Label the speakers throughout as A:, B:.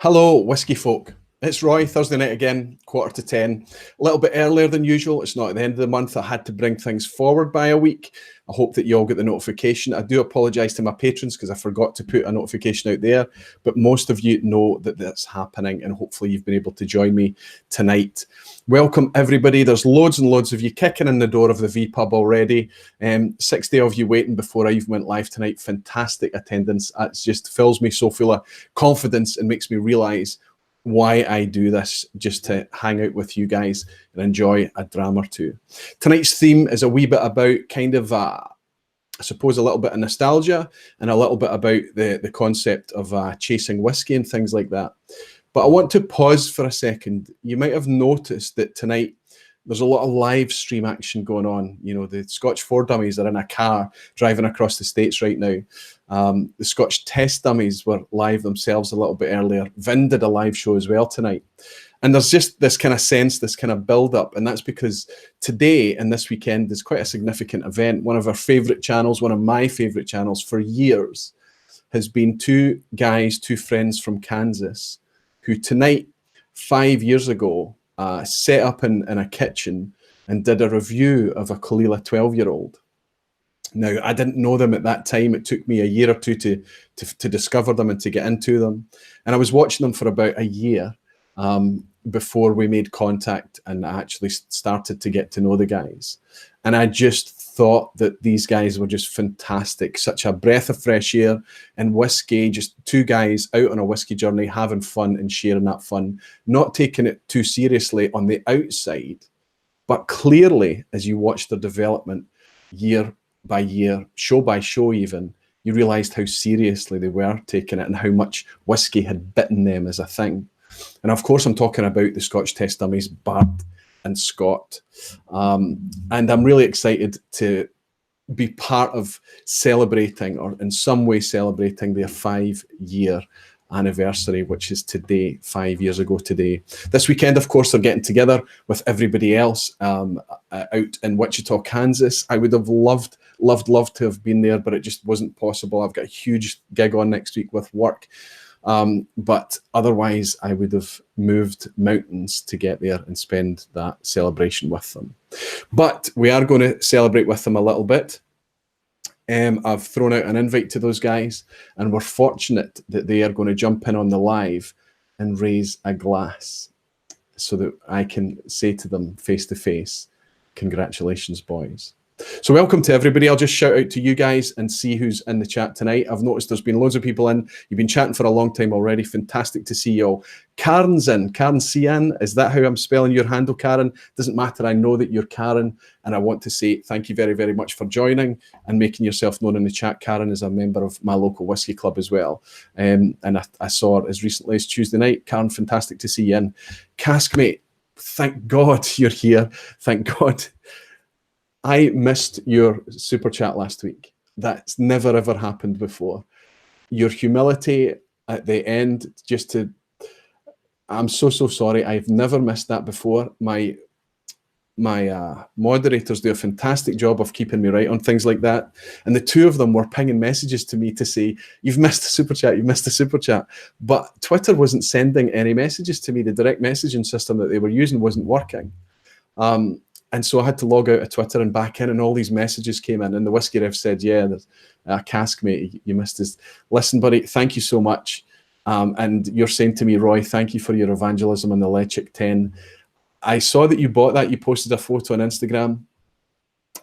A: Hello, whiskey folk. It's Roy, Thursday night again, 10:15. A little bit earlier than usual. It's not at the end of the month. I had to bring things forward by a week. I hope that you all get the notification. I do apologise to my patrons because I forgot to put a notification out there, but most of you know that that's happening, and hopefully you've been able to join me tonight. Welcome, everybody. There's loads and loads of you kicking in the door of the vPub already. 60 of you waiting before I even went live tonight. Fantastic attendance. It just fills me so full of confidence and makes me realise why I do this, just to hang out with you guys and enjoy a dram or two. Tonight's theme is a wee bit about kind of, I suppose, a little bit of nostalgia and a little bit about the concept of chasing whiskey and things like that. But I want to pause for a second. You might have noticed that tonight there's a lot of live stream action going on. You know, the Scotch 4 Dummies are in a car driving across the States right now. The Scotch Test Dummies were live themselves a little bit earlier. Vin did a live show as well tonight. And there's just this kind of sense, this kind of build-up, and that's because today and this weekend is quite a significant event. One of our favourite channels, one of my favourite channels for years, has been two friends from Kansas, who tonight, 5 years ago, set up in a kitchen and did a review of a Kalila 12-year-old. Now, I didn't know them at that time. It took me a year or two to discover them and to get into them. And I was watching them for about a year before we made contact and I actually started to get to know the guys. And I just thought that these guys were just fantastic. Such a breath of fresh air and whiskey, just two guys out on a whiskey journey, having fun and sharing that fun, not taking it too seriously on the outside, but clearly, as you watch their development year by year, show by show even, you realised how seriously they were taking it and how much whiskey had bitten them as a thing. And of course, I'm talking about the Scotch Test Dummies, Bart and Scott. And I'm really excited to be part of celebrating, or in some way celebrating, their 5-year anniversary, which is today, 5 years ago today. This weekend, of course, they're getting together with everybody else out in Wichita, Kansas. I would have loved to have been there, but it just wasn't possible. I've got a huge gig on next week with work. But otherwise, I would have moved mountains to get there and spend that celebration with them. But we are going to celebrate with them a little bit. I've thrown out an invite to those guys, and we're fortunate that they are going to jump in on the live and raise a glass so that I can say to them face to face, congratulations, boys. So welcome to everybody. I'll just shout out to you guys and see who's in the chat tonight. I've noticed there's been loads of people in. You've been chatting for a long time already. Fantastic to see you all. Karen's in. Karen Cian. Is that how I'm spelling your handle, Karen? Doesn't matter. I know that you're Karen, and I want to say thank you very, very much for joining and making yourself known in the chat. Karen is a member of my local whiskey club as well. And I saw her as recently as Tuesday night. Karen, fantastic to see you in. Caskmate, thank God you're here. Thank God. I missed your super chat last week. That's never ever happened before. Your humility at the end, I'm so sorry. I've never missed that before. My moderators do a fantastic job of keeping me right on things like that. And the two of them were pinging messages to me to say, you've missed a super chat, you've missed a super chat. But Twitter wasn't sending any messages to me. The direct messaging system that they were using wasn't working. And so I had to log out of Twitter and back in, and all these messages came in. And the Whiskey Rev said, yeah, there's a Caskmate, you missed his. Listen, buddy, thank you so much. And you're saying to me, Roy, thank you for your evangelism on the Lechik 10. I saw that you bought that. You posted a photo on Instagram.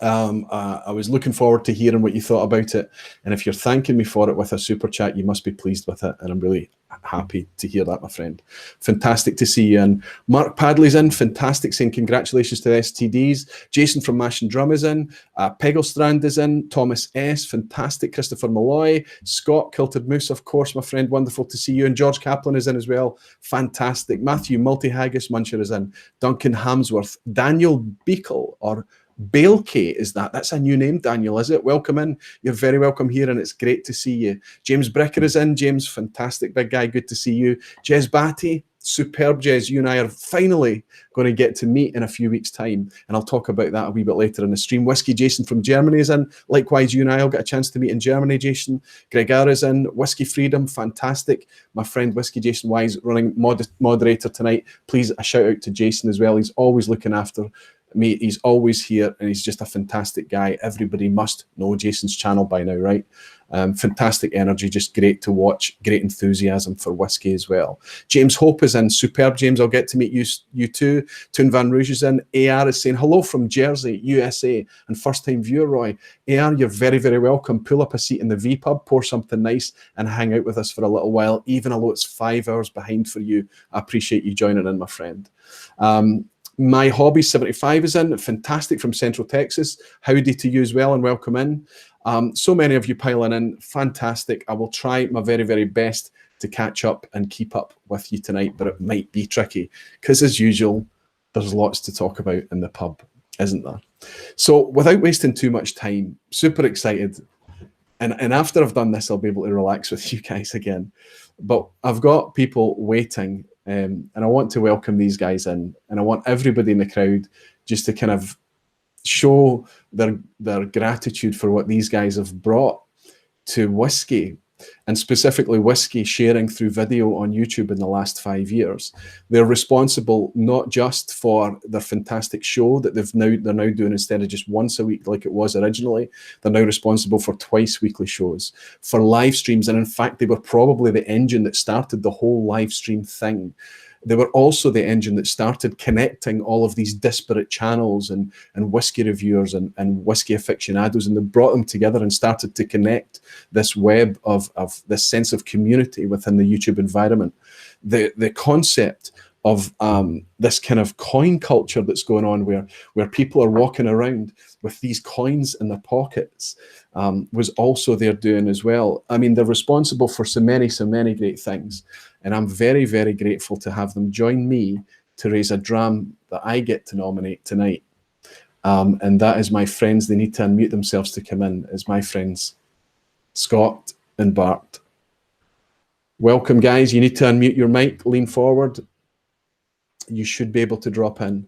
A: I was looking forward to hearing what you thought about it. And if you're thanking me for it with a super chat, you must be pleased with it. And I'm really happy to hear that, my friend. Fantastic to see you. And Mark Padley's in. Fantastic, saying congratulations to the STDs. Jason from Mash and Drum is in. Pegglestrand is in. Thomas S. Fantastic. Christopher Malloy. Scott Kilted Moose, of course, my friend. Wonderful to see you. And George Kaplan is in as well. Fantastic. Matthew Multihaggis Muncher is in. Duncan Hamsworth. Daniel Beekle, or Bailke, is that's a new name, Daniel, is it? Welcome in. You're very welcome here, and it's great to see you. James Bricker is in. James, fantastic big guy, good to see you. Jez Batty, superb, Jez. You and I are finally going to get to meet in a few weeks' time, and I'll talk about that a wee bit later in the stream. Whiskey Jason from Germany is in. Likewise, you and I will get a chance to meet in Germany, Jason. Gregor is in. Whiskey Freedom, fantastic. My friend Whiskey Jason Wise, running moderator tonight. Please, a shout out to Jason as well. He's always looking after me. He's always here, and he's just a fantastic guy. Everybody must know Jason's channel by now, right? Fantastic energy, just great to watch, great enthusiasm for whiskey as well. James Hope is in. Superb, James. I'll get to meet you too. Toon Van Rouge is in. AR is saying hello from Jersey, USA, and first time viewer, Roy. AR, you're very, very welcome. Pull up a seat in the vPub, pour something nice, and hang out with us for a little while, even though it's 5 hours behind for you. I appreciate you joining in, my friend. My Hobby 75 is in. Fantastic, from Central Texas. Howdy to you as well, and welcome in. So many of you piling in. Fantastic. I will try my very, very best to catch up and keep up with you tonight, but it might be tricky because, as usual, there's lots to talk about in the pub, isn't there? So without wasting too much time, super excited. And after I've done this, I'll be able to relax with you guys again. But I've got people waiting, and I want to welcome these guys in, and I want everybody in the crowd just to kind of show their gratitude for what these guys have brought to whiskey, and specifically whiskey sharing through video on YouTube in the last 5 years. They're responsible not just for their fantastic show that they're now doing instead of just once a week like it was originally. They're now responsible for twice weekly shows, for live streams, and in fact they were probably the engine that started the whole live stream thing. They were also the engine that started connecting all of these disparate channels and whiskey reviewers and whiskey aficionados, and they brought them together and started to connect this web of this sense of community within the YouTube environment. The concept of this kind of coin culture that's going on where people are walking around with these coins in their pockets was also they're doing as well. I mean, they're responsible for so many great things. And I'm very, very grateful to have them join me to raise a dram that I get to nominate tonight. And that is my friends. They need to unmute themselves to come in. Is my friends, Scott and Bart. Welcome, guys. You need to unmute your mic, lean forward. You should be able to drop in.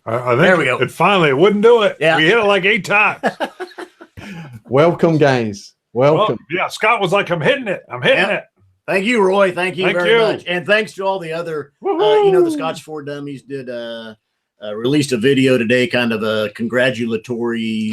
B: I think
C: there we go.
B: It finally wouldn't do it.
C: Yeah.
B: We hit it like 8 times.
A: Welcome, guys. Welcome.
B: Well, yeah, Scott was like, I'm hitting it. I'm hitting it.
C: Thank you, Roy. Thank you very much. And thanks to all the other, the Scotch 4 Dummies did released a video today, kind of a congratulatory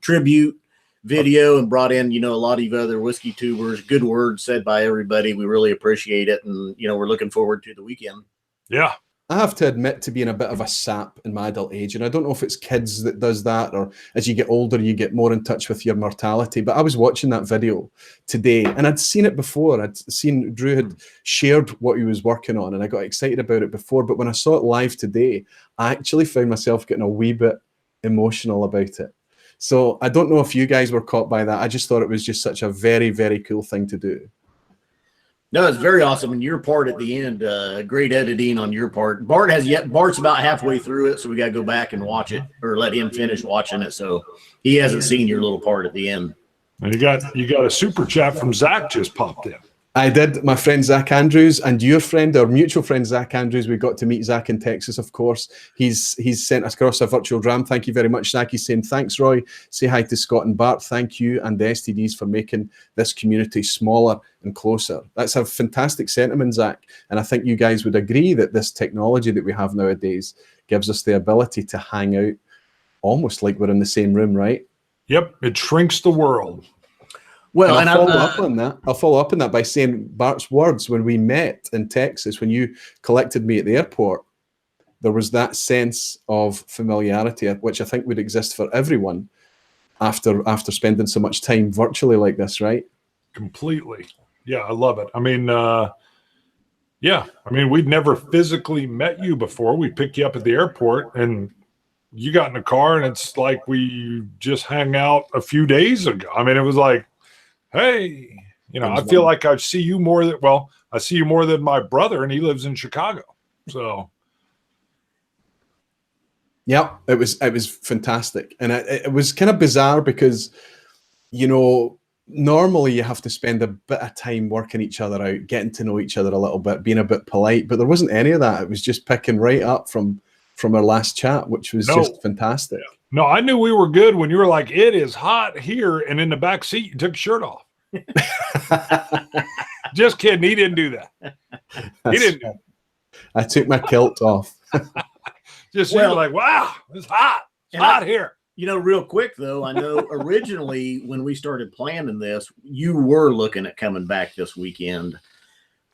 C: tribute video, and brought in, a lot of other whiskey tubers. Good words said by everybody. We really appreciate it. And, we're looking forward to the weekend.
B: Yeah.
A: I have to admit to being a bit of a sap in my adult age, and I don't know if it's kids that does that, or as you get older, you get more in touch with your mortality. But I was watching that video today, and I'd seen it before. I'd seen Drew had shared what he was working on, and I got excited about it before. But when I saw it live today, I actually found myself getting a wee bit emotional about it. So I don't know if you guys were caught by that. I just thought it was just such a very, very cool thing to do.
C: No, it's very awesome. And your part at the end, great editing on your part. Bart's about halfway through it, so we got to go back and watch it, or let him finish watching it. So he hasn't seen your little part at the end.
B: And you got a super chat from Zach just popped in.
A: I did. My friend Zach Andrews and your friend, our mutual friend Zach Andrews, we got to meet Zach in Texas, of course. He's sent us across a virtual dram. Thank you very much, Zach. He's saying, thanks, Roy. Say hi to Scott and Bart. Thank you and the STDs for making this community smaller and closer. That's a fantastic sentiment, Zach. And I think you guys would agree that this technology that we have nowadays gives us the ability to hang out almost like we're in the same room, right?
B: Yep. It shrinks the world.
C: Well,
A: and I'll follow up on that by saying Bart's words when we met in Texas, when you collected me at the airport, there was that sense of familiarity, which I think would exist for everyone after spending so much time virtually like this, right?
B: Completely. Yeah, I love it. I mean, we'd never physically met you before. We picked you up at the airport and you got in the car and it's like we just hung out a few days ago. I mean, it was like, hey, I feel like I see you more than my brother, and he lives in Chicago. So,
A: yeah, it was fantastic, and it was kind of bizarre because, normally you have to spend a bit of time working each other out, getting to know each other a little bit, being a bit polite, but there wasn't any of that. It was just picking right up from our last chat, which was just fantastic.
B: No, I knew we were good when you were like, it is hot here, and in the back seat you took your shirt off. Just kidding, he didn't do that. He didn't.
A: I took my kilt off.
B: Just you were like, wow, it's hot. It's hot here.
C: You know, real quick though, I know originally when we started planning this, you were looking at coming back this weekend.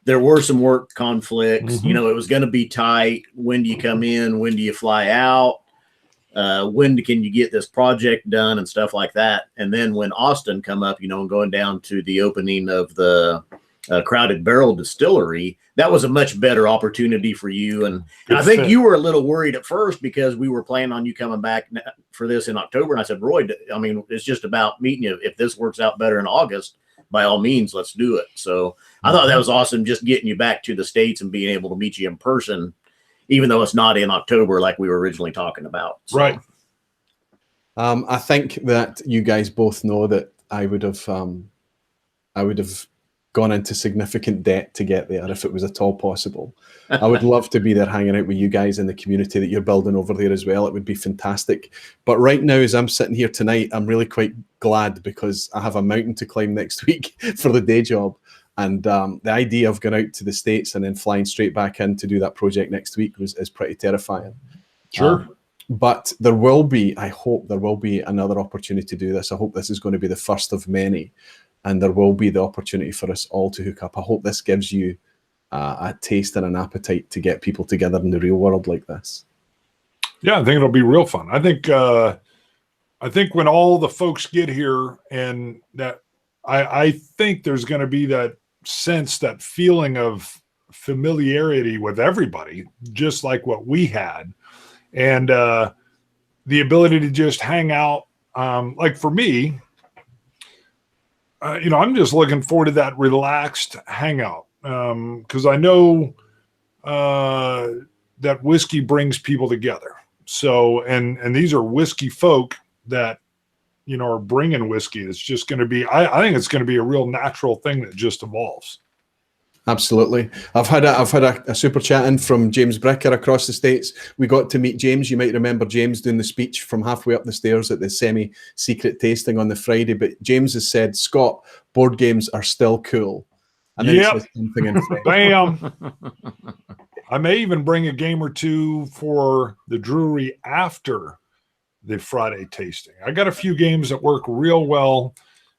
C: There were some work conflicts. You know, it was going to be tight. When do you come in? When do you fly out? When can you get this project done and stuff like that? And then when Austin come up, you know, and going down to the opening of the Crowded Barrel Distillery, that was a much better opportunity for you. And I think you were a little worried at first because we were planning on you coming back for this in October. And I said, Roy, I mean, it's just about meeting you. If this works out better in August, by all means, let's do it. So I thought that was awesome, just getting you back to the States and being able to meet you in person, even though it's not in October like we were originally talking about. So.
B: Right.
A: I think that you guys both know that I would have gone into significant debt to get there if it was at all possible. I would love to be there hanging out with you guys in the community that you're building over there as well. It would be fantastic. But right now, as I'm sitting here tonight, I'm really quite glad because I have a mountain to climb next week for the day job. And the idea of going out to the States and then flying straight back in to do that project next week is pretty terrifying.
B: Sure.
A: But there will be, I hope there will be another opportunity to do this. I hope this is going to be the first of many. And there will be the opportunity for us all to hook up. I hope this gives you a taste and an appetite to get people together in the real world like this.
B: Yeah, I think it'll be real fun. I think when all the folks get here, and that I think there's going to be that sense, that feeling of familiarity with everybody, just like what we had, and the ability to just hang out. Like for me. You know, I'm just looking forward to that relaxed hangout because I know that whiskey brings people together. So, and these are whiskey folk that, you know, are bringing whiskey. It's just going to be, I think it's going to be a real natural thing that just evolves. Absolutely.
A: I've had a super chat in from James Bricker across the States. We got to meet James. You might remember James doing the speech from halfway up the stairs at the semi-secret tasting on the Friday. But James has said, Scott, board games are still cool. And then says something in
B: Bam. I may even bring a game or two for the brewery after the Friday tasting. I got a few games that work real well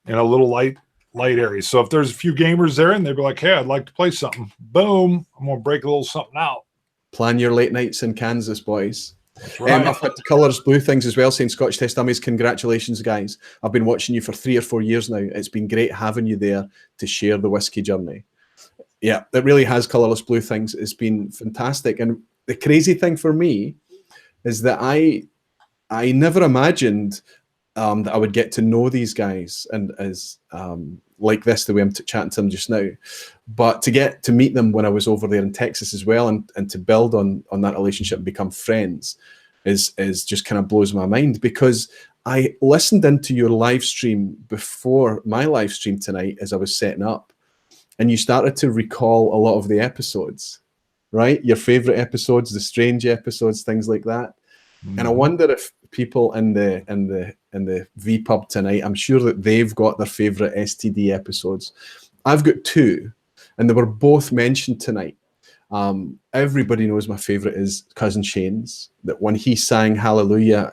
B: in a little light area. So if there's a few gamers there and they'd be like, hey, I'd like to play something, boom, I'm going to break a little something out.
A: Plan your late nights in Kansas, boys.
B: That's right.
A: I've had the Colours Blue things as well, saying Scotch Test Dummies, congratulations, guys. I've been watching you for 3 or 4 years now. It's been great having you there to share the whiskey journey. Yeah, it really has. Colourless Blue things. It's been fantastic. And the crazy thing for me is that I never imagined that I would get to know these guys and as like this, the way I'm chatting to them just now, but to get to meet them when I was over there in Texas as well, and to build on that relationship and become friends is just kind of blows my mind, because I listened into your live stream before my live stream tonight as I was setting up, and you started to recall a lot of the episodes, right? Your favorite episodes, the strange episodes, things like that. Mm-hmm. And I wonder if people in the vPub tonight, I'm sure that they've got their favorite STD episodes. I've got 2, and they were both mentioned tonight. Everybody knows my favorite is Cousin Shane's. That when he sang Hallelujah,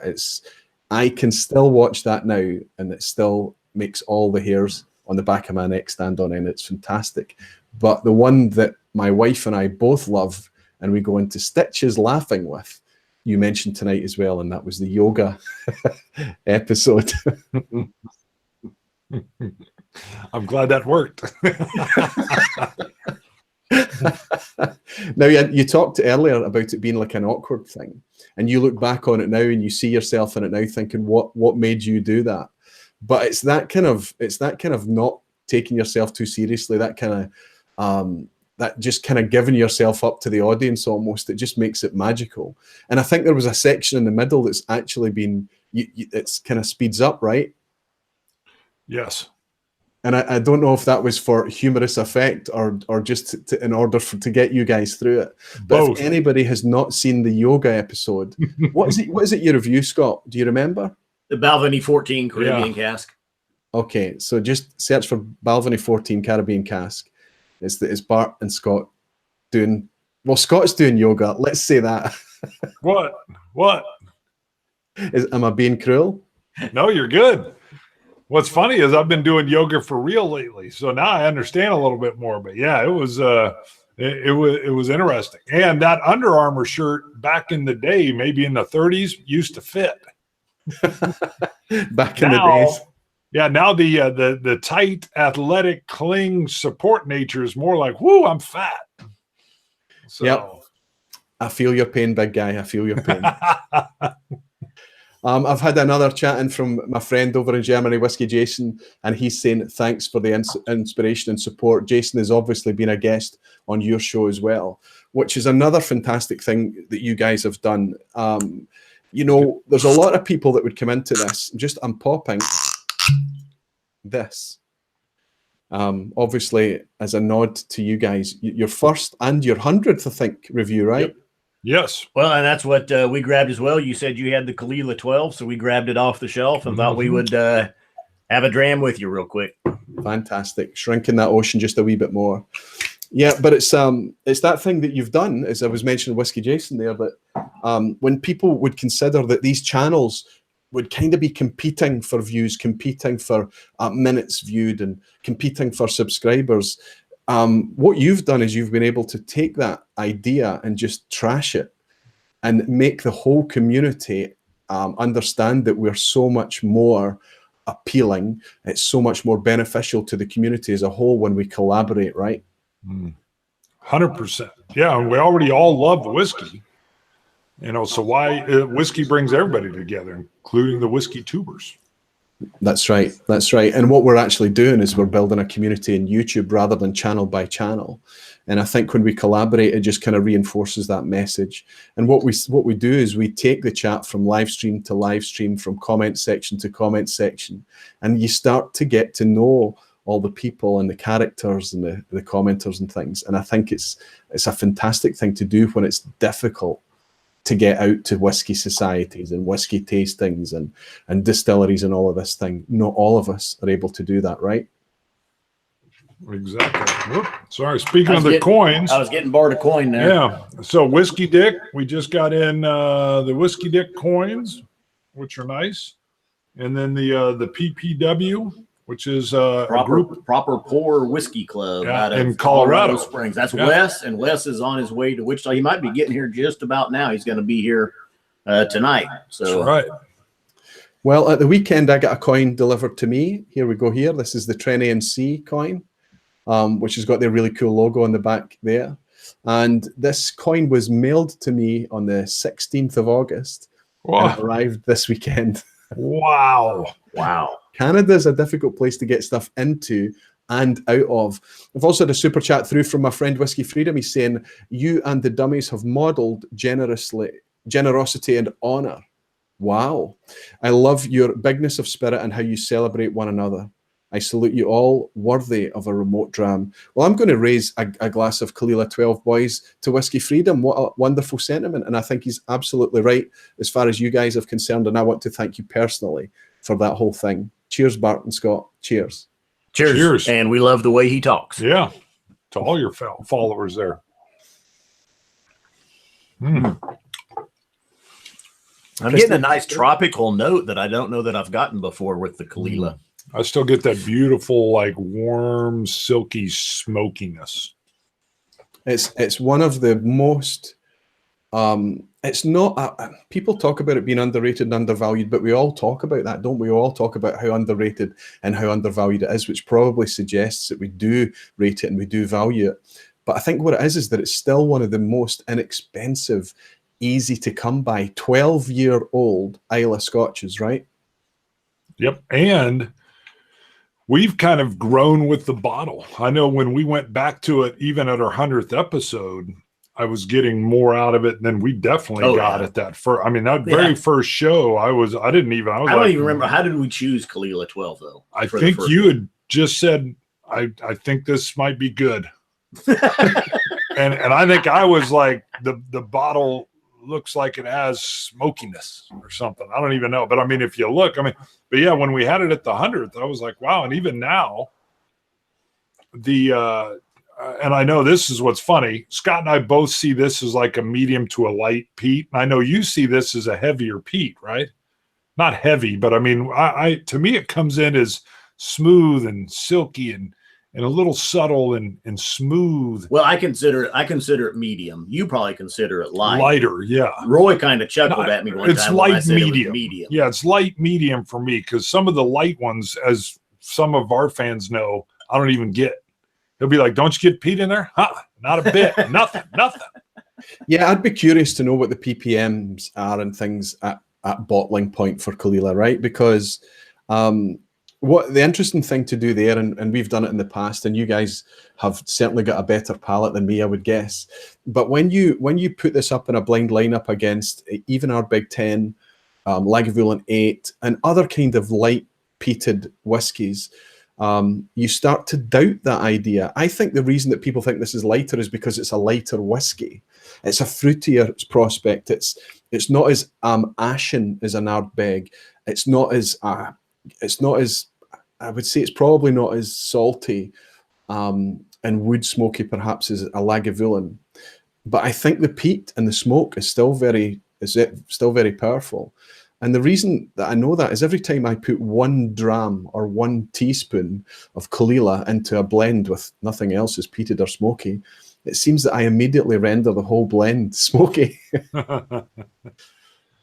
A: I can still watch that now, and it still makes all the hairs on the back of my neck stand on end. It's fantastic. But the one that my wife and I both love, and we go into stitches laughing with, you mentioned tonight as well, and that was the yoga episode.
B: I'm glad that worked.
A: Now, you talked earlier about it being like an awkward thing, and you look back on it now and you see yourself in it now thinking, what made you do that? But it's that kind of not taking yourself too seriously, that kind of that just kind of giving yourself up to the audience almost. It just makes it magical. And I think there was a section in the middle that's actually been, it's kind of speeds up, right?
B: Yes.
A: And I don't know if that was for humorous effect or just in order to get you guys through it. But
B: Both.
A: if anybody has not seen the yoga episode, what is it you review, Scott? Do you remember?
C: The Balvenie 14 Caribbean cask.
A: Okay, so just search for Balvenie 14 Caribbean cask. It's Bart and Scott doing, well, Scott's doing yoga. Let's say that.
B: What?
A: Am I being cruel?
B: No, you're good. What's funny is I've been doing yoga for real lately, so now I understand a little bit more. But yeah, it was interesting. And that Under Armour shirt back in the day, maybe in the 30s, used to fit.
A: Back in the days.
B: Yeah, now the tight, athletic, cling, support nature is more like, whoo, I'm fat. So.
A: Yep. I feel your pain, big guy. I feel your pain. I've had another chat in from my friend over in Germany, Whiskey Jason, and he's saying thanks for the inspiration and support. Jason has obviously been a guest on your show as well, which is another fantastic thing that you guys have done. There's a lot of people that would come into this. I'm popping this. Obviously, as a nod to you guys, your first and your 100th, I think, review, right?
B: Yep. Yes.
C: Well, and that's what we grabbed as well. You said you had the Kalila 12, so we grabbed it off the shelf and thought we would have a dram with you real quick.
A: Fantastic. Shrinking that ocean just a wee bit more. Yeah, but it's that thing that you've done, as I was mentioning Whiskey Jason there, that when people would consider that these channels would kind of be competing for views, competing for minutes viewed and competing for subscribers, what you've done is you've been able to take that idea and just trash it and make the whole community understand that we're so much more appealing. It's so much more beneficial to the community as a whole when we collaborate, right?
B: 100%. Yeah, and we already all love whiskey. So why whiskey brings everybody together, including the whiskey tubers.
A: That's right. And what we're actually doing is we're building a community in YouTube rather than channel by channel. And I think when we collaborate, it just kind of reinforces that message. And what we do is we take the chat from live stream to live stream, from comment section to comment section, and you start to get to know all the people and the characters and the commenters and things. And I think it's a fantastic thing to do when it's difficult to get out to whiskey societies and whiskey tastings and distilleries and all of this thing. Not all of us are able to do that, right?
B: Exactly. Whoop. Sorry, speaking of the coins.
C: I was getting Bart a coin there.
B: Yeah. So Whiskey Dick, we just got in the Whiskey Dick coins, which are nice. And then the PPW, which is a
C: proper pour whiskey club out of
B: in Colorado
C: Springs. That's Wes, and Wes is on his way to Wichita. He might be getting here just about now. He's going to be here tonight. So
B: that's right.
A: Well, at the weekend, I got a coin delivered to me. Here we go. Here, this is the Tren ANC coin, which has got their really cool logo on the back there. And this coin was mailed to me on the 16th of August.
B: Wow.
A: And it arrived this weekend.
B: Wow.
A: Canada's a difficult place to get stuff into and out of. I've also had a super chat through from my friend Whiskey Freedom. He's saying, you and the Dummies have modeled generosity and honor. Wow. I love your bigness of spirit and how you celebrate one another. I salute you all, worthy of a remote dram. Well, I'm going to raise a glass of Kalila 12, boys, to Whiskey Freedom. What a wonderful sentiment. And I think he's absolutely right as far as you guys are concerned. And I want to thank you personally for that whole thing. Cheers, Bart and Scott. Cheers.
C: Cheers. And we love the way he talks.
B: Yeah. To all your followers there.
C: I'm getting a nice tropical note that I don't know that I've gotten before with the Kalila.
B: I still get that beautiful, like warm, silky smokiness.
A: It's one of the most, it's not, people talk about it being underrated and undervalued, but we all talk about that, don't we? We all talk about how underrated and how undervalued it is, which probably suggests that we do rate it and we do value it. But I think what it is that it's still one of the most inexpensive, easy to come by 12-year-old Islay Scotches, right?
B: Yep. And we've kind of grown with the bottle. I know when we went back to it, even at our 100th episode, I was getting more out of it than we definitely got at that first. I mean, that very first show, I don't even remember.
C: How did we choose Kalila 12 though?
B: I think you had just said, I think this might be good. and I think I was like, the bottle looks like it has smokiness or something. I don't even know. But I mean, if you look, but yeah, when we had it at the 100th, I was like, wow. And even now, and I know this is what's funny. Scott and I both see this as like a medium to a light peat. And I know you see this as a heavier peat, right? Not heavy, but I mean, to me, it comes in as smooth and silky and a little subtle and smooth.
C: Well, I consider it medium. You probably consider it light.
B: Lighter, yeah.
C: Roy kind of chuckled at me one time.
B: It's light medium. Yeah, it's light medium for me, because some of the light ones, as some of our fans know, I don't even get. He'll be like, "Don't you get peat in there?" Not a bit. Nothing.
A: Yeah, I'd be curious to know what the ppms are and things at bottling point for Caol Ila, right? Because what the interesting thing to do there, and we've done it in the past, and you guys have certainly got a better palate than me, I would guess. But when you put this up in a blind lineup against even our Big Ten, Lagavulin 8, and other kind of light peated whiskies, you start to doubt that idea. I think the reason that people think this is lighter is because it's a lighter whiskey. It's a fruitier prospect. It's not as ashen as an Ardbeg. It's not as I would say it's probably not as salty and wood smoky perhaps as a Lagavulin. But I think the peat and the smoke is still very powerful. And the reason that I know that is every time I put 1 dram or 1 teaspoon of Caol Ila into a blend with nothing else is peated or smoky, it seems that I immediately render the whole blend smoky.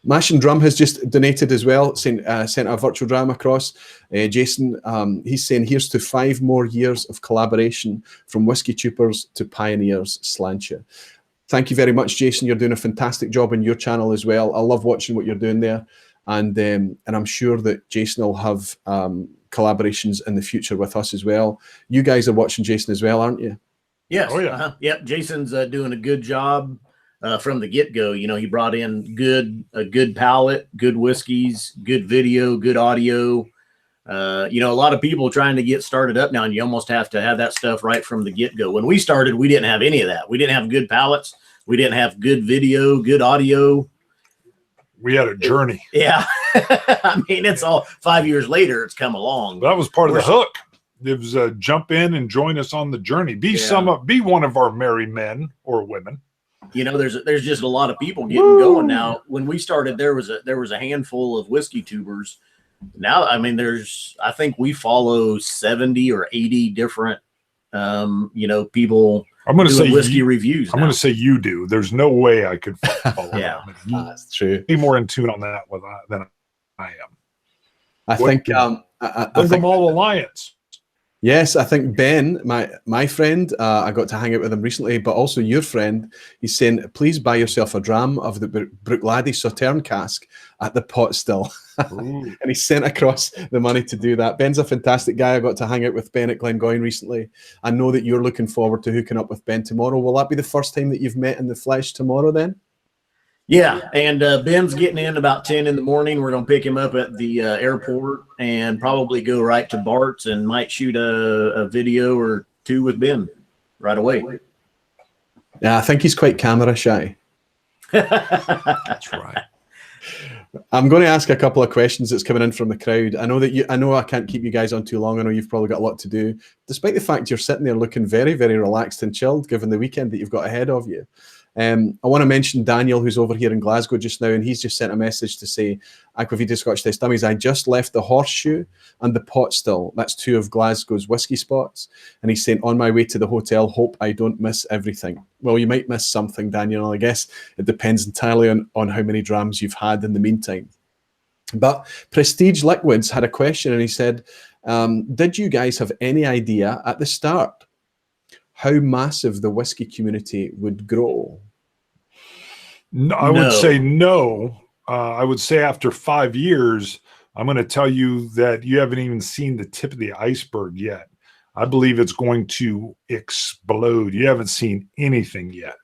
A: Mash and Drum has just donated as well, sent a virtual dram across. Jason, he's saying, here's to 5 more years of collaboration from Whiskey Tupers to Pioneers, Slantia. Thank you very much, Jason. You're doing a fantastic job on your channel as well. I love watching what you're doing there. And I'm sure that Jason will have collaborations in the future with us as well. You guys are watching Jason as well, aren't you?
C: Yes. Oh, yeah. Yep. Jason's doing a good job from the get-go. You know, he brought in a good palette, good whiskeys, good video, good audio. You know, a lot of people trying to get started up now, and you almost have to have that stuff right from the get-go. When we started, we didn't have any of that. We didn't have good palettes. We didn't have good video, good audio.
B: We had a journey.
C: Yeah. I mean, it's all 5 years later, it's come along.
B: That was part of the hook. It was jump in and join us on the journey. Be one of our merry men or women.
C: You know, there's just a lot of people getting going now. When we started, there was a handful of whiskey tubers. Now, I mean, I think we follow 70 or 80 different, you know, people.
B: I'm going to say
C: whiskey reviews.
B: I'm going to say you do. There's no way I could follow.
C: Yeah,
A: that's true.
B: Be more in tune on that than I am.
A: I think
B: them all alliance.
A: Yes, I think Ben, my friend, I got to hang out with him recently, but also your friend, he's saying, please buy yourself a dram of the Bruichladdich Sauterne cask at the pot still. And he sent across the money to do that. Ben's a fantastic guy. I got to hang out with Ben at Glengoyne recently. I know that you're looking forward to hooking up with Ben tomorrow. Will that be the first time that you've met in the flesh tomorrow then?
C: Yeah, and Ben's getting in about 10 in the morning. We're going to pick him up at the airport and probably go right to Bart's and might shoot a video or 2 with Ben right away.
A: Yeah, I think he's quite camera shy.
B: That's right.
A: I'm going to ask a couple of questions that's coming in from the crowd. I know I can't keep you guys on too long. I know you've probably got a lot to do, despite the fact you're sitting there looking very, very relaxed and chilled, given the weekend that you've got ahead of you. I want to mention Daniel, who's over here in Glasgow just now, and he's just sent a message to say, Aquavita Scotch Test Dummies, I just left the Horseshoe and the Pot Still. That's 2 of Glasgow's whiskey spots. And he's saying, on my way to the hotel, hope I don't miss everything. Well, you might miss something, Daniel. I guess it depends entirely on how many drams you've had in the meantime. But Prestige Liquids had a question, and he said, did you guys have any idea at the start how massive the whiskey community would grow?
B: No, I would say no. I would say after 5 years, I'm going to tell you that you haven't even seen the tip of the iceberg yet. I believe it's going to explode. You haven't seen anything yet.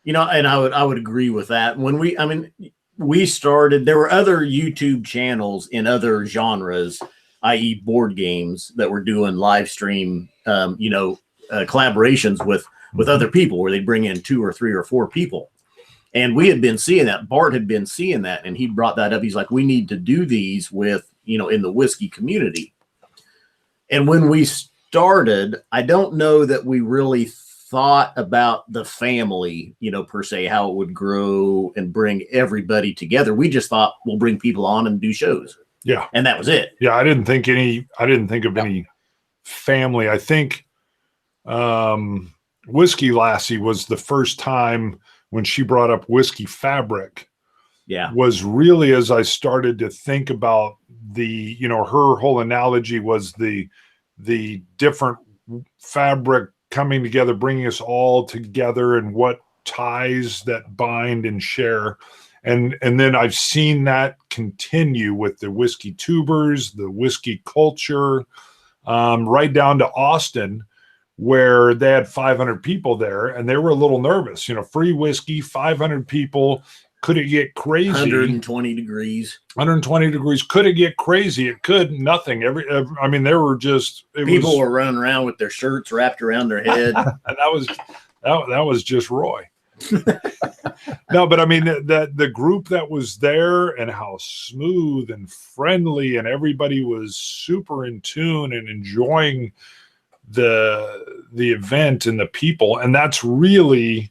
C: You know, and I would agree with that. When we started, there were other YouTube channels in other genres i.e. board games, that were doing live stream, collaborations with other people where they bring in 2 or 3 or 4 people. And we had been seeing that. Bart had been seeing that, and he brought that up. He's like, we need to do these with, in the whiskey community. And when we started, I don't know that we really thought about the family, per se, how it would grow and bring everybody together. We just thought we'll bring people on and do shows.
B: Yeah.
C: And that was it.
B: Yeah. I didn't think of any family. I think Whiskey Lassie was the first time when she brought up whiskey fabric.
C: Yeah.
B: Was really, as I started to think about the, her whole analogy was the different fabric coming together, bringing us all together, and what ties that bind and share. And then I've seen that continue with the whiskey tubers, the whiskey culture, right down to Austin, where they had 500 people there, and they were a little nervous. Free whiskey, 500 people. Could it get crazy?
C: 120 degrees.
B: 120 degrees. Could it get crazy? It could. Nothing. There were just
C: people were running around with their shirts wrapped around their head,
B: and that was just Roy. No, but the group that was there, and how smooth and friendly, and everybody was super in tune and enjoying the event and the people, and that's really,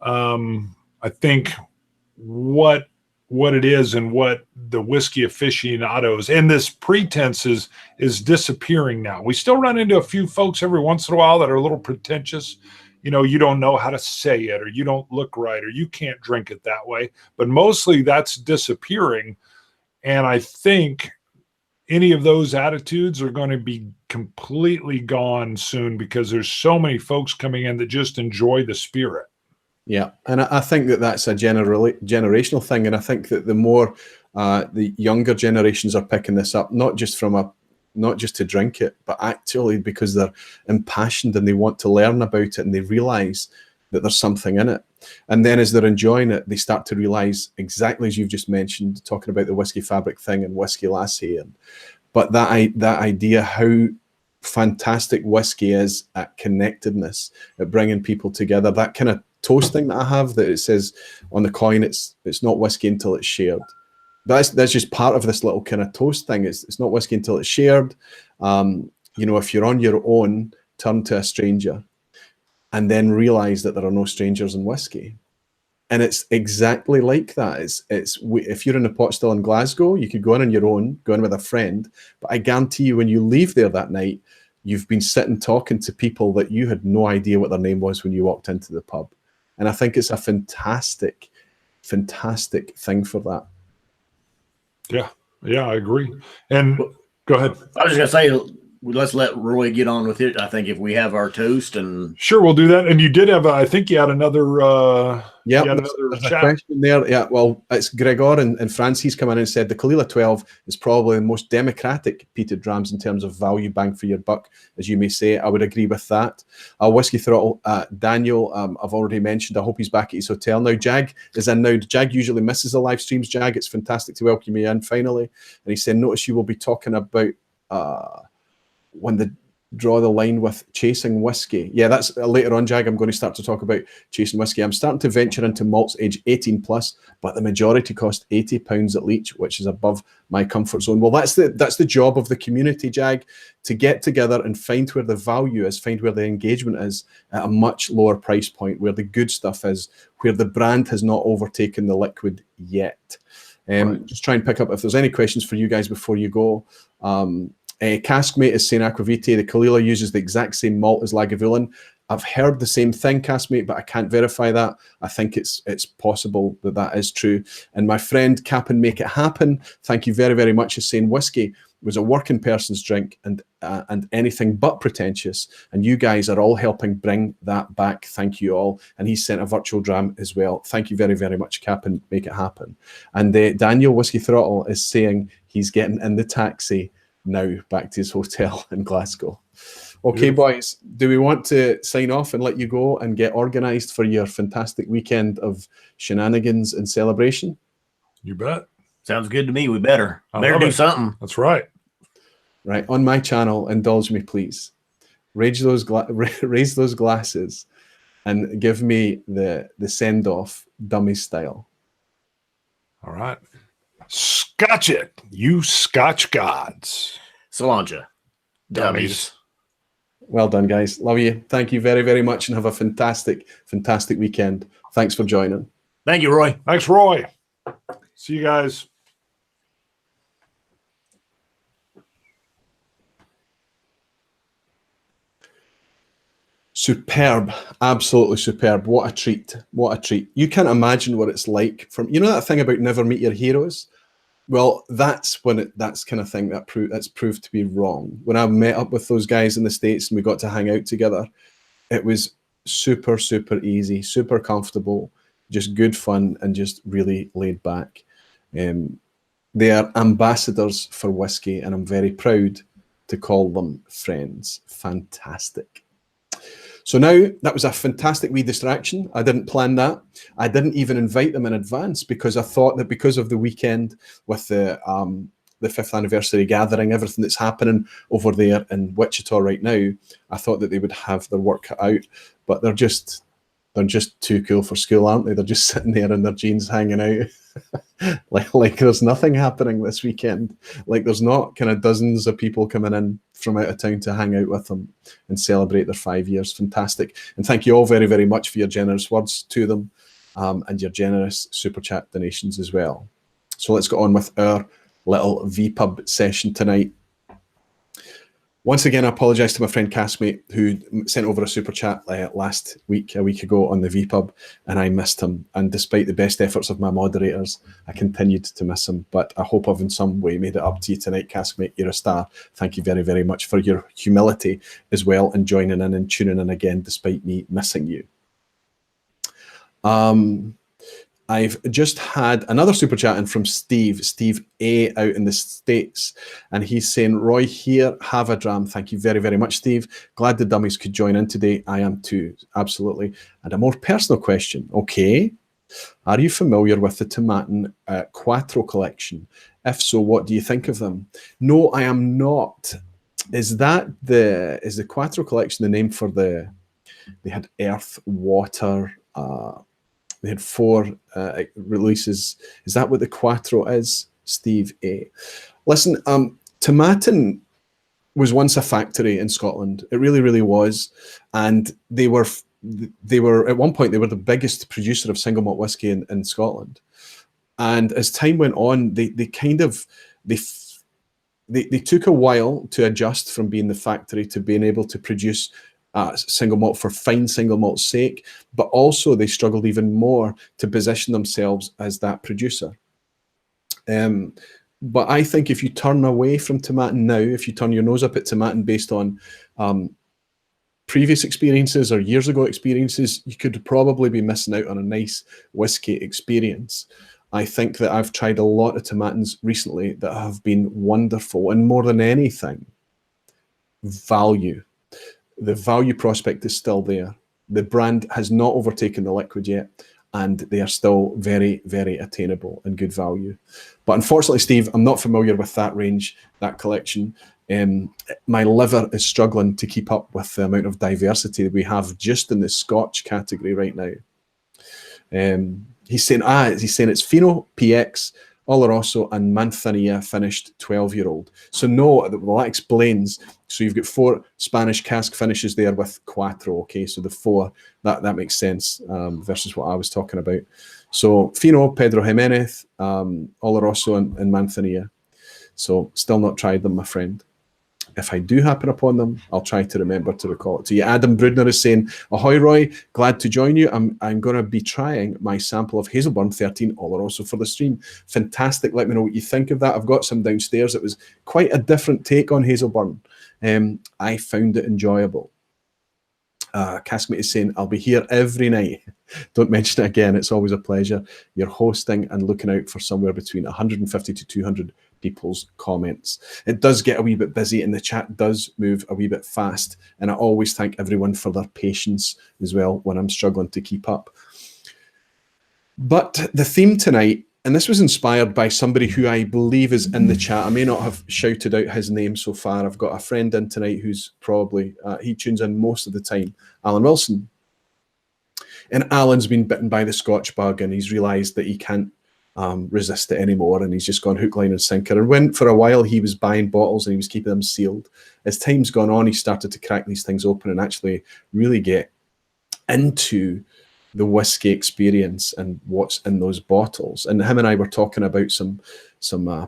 B: I think, what it is, and what the whiskey aficionados, and this pretense is disappearing now. We still run into a few folks every once in a while that are a little pretentious. You don't know how to say it, or you don't look right, or you can't drink it that way. But mostly that's disappearing. And I think any of those attitudes are going to be completely gone soon, because there's so many folks coming in that just enjoy the spirit.
A: Yeah, and I think that's a generational thing, and I think that the more the younger generations are picking this up, not just to drink it, but actually because they're impassioned and they want to learn about it, and they realize that there's something in it. And then as they're enjoying it, they start to realize, exactly as you've just mentioned, talking about the whiskey fabric thing and Whiskey Lassie, but that idea how fantastic whiskey is at connectedness, at bringing people together. That kind of toast thing that I have, that it says on the coin, it's not whiskey until it's shared. That's just part of this little kind of toast thing. It's not whiskey until it's shared. If you're on your own, turn to a stranger, and then realize that there are no strangers in whiskey. And it's exactly like that. If you're in a pot still in Glasgow, you could go in on your own, go in with a friend, but I guarantee you, when you leave there that night, you've been sitting talking to people that you had no idea what their name was when you walked into the pub. And I think it's a fantastic, fantastic thing for that.
B: Yeah, I agree. And go ahead.
C: I was just going to say, let's let Roy get on with it. I think if we have our toast, and
B: sure, we'll do that. And you did have, I think you had another.
A: There's a question there. Yeah, well, it's Gregor in France. He's come in and said the Kalila 12 is probably the most democratic peated drams in terms of value bang for your buck, as you may say. I would agree with that. Whiskey Throttle, Daniel, I've already mentioned. I hope he's back at his hotel now. Jag is in now. Jag usually misses the live streams. Jag, it's fantastic to welcome you in finally. And he said, notice you will be talking about when they draw the line with chasing whiskey. Yeah, that's later on, Jag. I'm going to start to talk about chasing whiskey. I'm starting to venture into malts age 18 plus, but the majority cost £80 at Leach, which is above my comfort zone. Well, that's the job of the community, Jag, to get together and find where the value is, find where the engagement is at a much lower price point, where the good stuff is, where the brand has not overtaken the liquid yet. Right. Just try and pick up if there's any questions for you guys before you go. Caskmate is saying Aquavite, the Kalila uses the exact same malt as Lagavulin. I've heard the same thing, Caskmate, but I can't verify that. I think it's possible that is true. And my friend Cap and Make It Happen, thank you very, very much, is saying whiskey was a working person's drink and anything but pretentious. And you guys are all helping bring that back. Thank you all. And he sent a virtual dram as well. Thank you very, very much, Cap and Make It Happen. And Daniel Whiskey Throttle is saying he's getting in the taxi now back to his hotel in Glasgow. Okay, boys, do we want to sign off and let you go and get organized for your fantastic weekend of shenanigans and celebration?
B: You bet.
C: Sounds good to me. We better do something.
B: That's right.
A: right, on my channel, indulge me, please. Raise those glasses and give me the send-off Dummies style.
B: All right. Scotch it, you Scotch gods.
C: Cilantro. Dummies.
A: Well done, guys. Love you. Thank you very, very much, and have a fantastic, fantastic weekend. Thanks for joining.
C: Thank you, Roy.
B: Thanks, Roy. See you guys.
A: Superb, absolutely superb. What a treat, what a treat. You can't imagine what it's like from, you know that thing about never meet your heroes? Well, that's when that's kind of thing that's proved to be wrong. When I met up with those guys in the States and we got to hang out together, it was super, super easy, super comfortable, just good fun and just really laid back. They are ambassadors for whiskey, and I'm very proud to call them friends. Fantastic. So now that was a fantastic wee distraction. I didn't plan that. I didn't even invite them in advance because I thought that because of the weekend with the 5th anniversary gathering, everything that's happening over there in Wichita right now, I thought that they would have their work cut out. But they're just too cool for school, aren't they? They're just sitting there in their jeans hanging out. like there's nothing happening this weekend. Like there's not kind of dozens of people coming in from out of town to hang out with them and celebrate their 5 years. Fantastic. And thank you all very, very much for your generous words to them and your generous super chat donations as well. So let's go on with our little vPub session tonight. Once again, I apologize to my friend Castmate who sent over a super chat a week ago on the vPub, and I missed him. And despite the best efforts of my moderators, I continued to miss him. But I hope I've in some way made it up to you tonight, Castmate. You're a star. Thank you very, very much for your humility as well and joining in and tuning in again despite me missing you. I've just had another super chat in from Steve A out in the States, and he's saying, Roy, here, have a dram. Thank you very, very much, Steve. Glad the Dummies could join in today. I am too, absolutely. And a more personal question. Okay, are you familiar with the Tomatin Quattro collection? If so, what do you think of them? No, I am not. Is the Quattro collection the name for they had Earth, Water, they had 4 releases. Is that what the Quattro is? Steve A. Listen, Tomatin was once a factory in Scotland. It really, really was. And they were at one point, they were the biggest producer of single malt whiskey in Scotland. And as time went on, they took a while to adjust from being the factory to being able to produce single malt for fine single malt's sake, but also they struggled even more to position themselves as that producer. But I think if you turn away from Tomatin now, if you turn your nose up at Tomatin based on previous experiences or years ago experiences, you could probably be missing out on a nice whiskey experience. I think that I've tried a lot of Tomatins recently that have been wonderful, and more than anything, value. The value prospect is still there. The brand has not overtaken the liquid yet, and they are still very, very attainable and good value. But unfortunately, Steve, I'm not familiar with that range, that collection. My liver is struggling to keep up with the amount of diversity that we have just in the Scotch category right now. He's saying it's Fino, PX, Oloroso, and Manzanilla finished 12-year-old. So no, well, that explains. So you've got 4 Spanish cask finishes there with Quattro. Okay, so the 4 that makes sense versus what I was talking about. So Fino, Pedro Jimenez, Oloroso, and Manzanilla. So still not tried them, my friend. If I do happen upon them, I'll try to remember to recall it to you. Adam Brudner is saying, ahoy, Roy, glad to join you. I'm going to be trying my sample of Hazelburn 13 Oloroso for the stream. Fantastic. Let me know what you think of that. I've got some downstairs. It was quite a different take on Hazelburn. I found it enjoyable. Caskmate is saying, I'll be here every night. Don't mention it again. It's always a pleasure. You're hosting and looking out for somewhere between 150 to 200 people's comments. It does get a wee bit busy and the chat does move a wee bit fast. And I always thank everyone for their patience as well when I'm struggling to keep up. But the theme tonight And this was inspired by somebody who I believe is in the chat. I may not have shouted out his name so far. I've got a friend in tonight who's probably, he tunes in most of the time, Alan Wilson. And Alan's been bitten by the Scotch bug, and he's realised that he can't resist it anymore, and he's just gone hook, line and sinker. And when for a while he was buying bottles and he was keeping them sealed, as time's gone on, he started to crack these things open and actually really get into the whiskey experience and what's in those bottles. And him and I were talking about some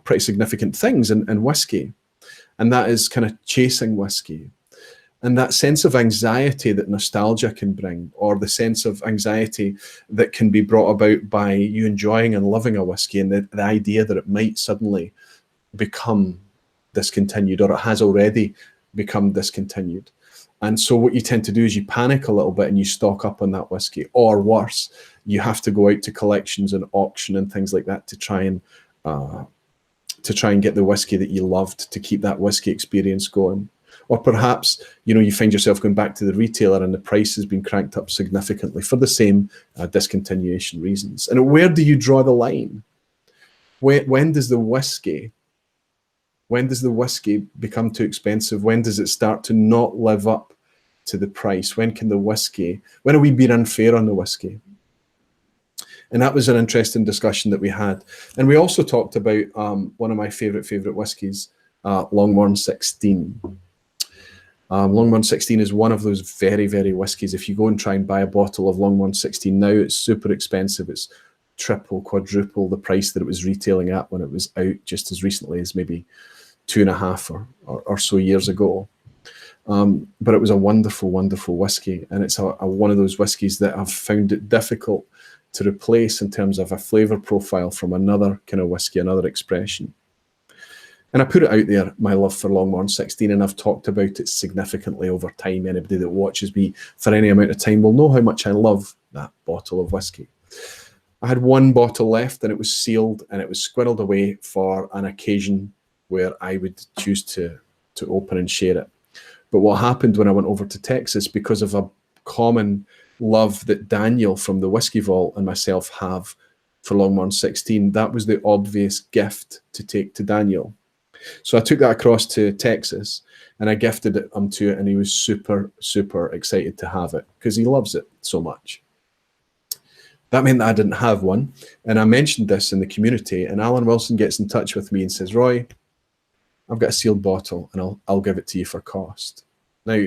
A: pretty significant things in whiskey, and that is kind of chasing whiskey. And that sense of anxiety that nostalgia can bring, or the sense of anxiety that can be brought about by you enjoying and loving a whiskey, and the idea that it might suddenly become discontinued, or it has already become discontinued. And so what you tend to do is you panic a little bit and you stock up on that whiskey, or worse, you have to go out to collections and auction and things like that to try and get the whiskey that you loved, to keep that whiskey experience going. Or perhaps, you know, you find yourself going back to the retailer and the price has been cranked up significantly for the same discontinuation reasons. And where do you draw the line? When does the whiskey become too expensive? When does it start to not live up to the price? When are we being unfair on the whiskey? And that was an interesting discussion that we had. And we also talked about one of my favorite whiskies, Longmorn 16. Longmorn 16 is one of those very, very whiskies. If you go and try and buy a bottle of Longmorn 16 now, it's super expensive. It's triple, quadruple the price that it was retailing at when it was out just as recently as maybe 2.5 or so years ago. But it was a wonderful, wonderful whiskey. And it's one of those whiskies that I've found it difficult to replace in terms of a flavour profile from another kind of whiskey, another expression. And I put it out there, my love for Longmorn 16, and I've talked about it significantly over time. Anybody that watches me for any amount of time will know how much I love that bottle of whiskey. I had one bottle left, and it was sealed, and it was squirreled away for an occasion where I would choose to open and share it. But what happened when I went over to Texas, because of a common love that Daniel from the Whiskey Vault and myself have for Longmorn 16, that was the obvious gift to take to Daniel. So I took that across to Texas and I gifted it to it, and he was super, super excited to have it because he loves it so much. That meant that I didn't have one, and I mentioned this in the community, and Alan Wilson gets in touch with me and says, Roy, I've got a sealed bottle and I'll give it to you for cost. Now,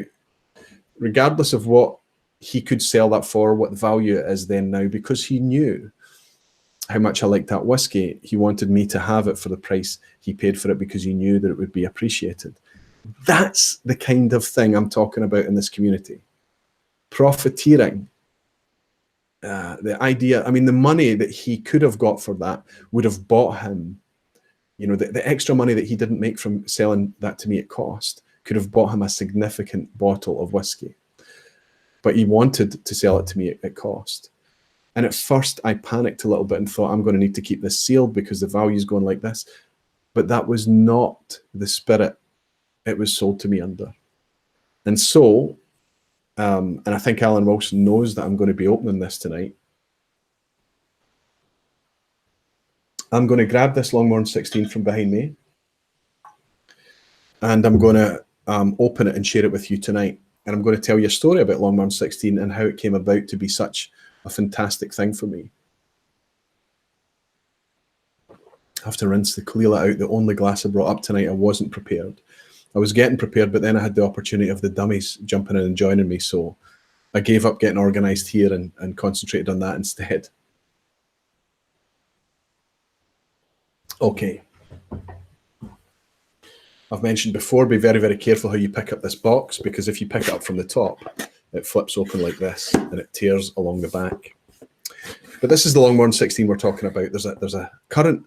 A: regardless of what he could sell that for, what the value it is then now, because he knew how much I liked that whiskey, he wanted me to have it for the price he paid for it because he knew that it would be appreciated. That's the kind of thing I'm talking about in this community. Profiteering. The idea, I mean, the money that he could have got for that would have bought him, you know, the extra money that he didn't make from selling that to me at cost could have bought him a significant bottle of whiskey. But he wanted to sell it to me at cost. And at first I panicked a little bit and thought, I'm going to need to keep this sealed because the value is going like this. But that was not the spirit it was sold to me under. And so, and I think Alan Wilson knows that I'm going to be opening this tonight. I'm going to grab this Longmorn 16 from behind me, and I'm going to open it and share it with you tonight. And I'm going to tell you a story about Longmorn 16 and how it came about to be such a fantastic thing for me. I have to rinse the Kalila out, the only glass I brought up tonight. I wasn't prepared. I was getting prepared, but then I had the opportunity of the Dummies jumping in and joining me, so I gave up getting organised here and concentrated on that instead. Okay. I've mentioned before, be very, very careful how you pick up this box, because if you pick it up from the top, it flips open like this and it tears along the back. But this is the Longmorn 16 we're talking about. There's a current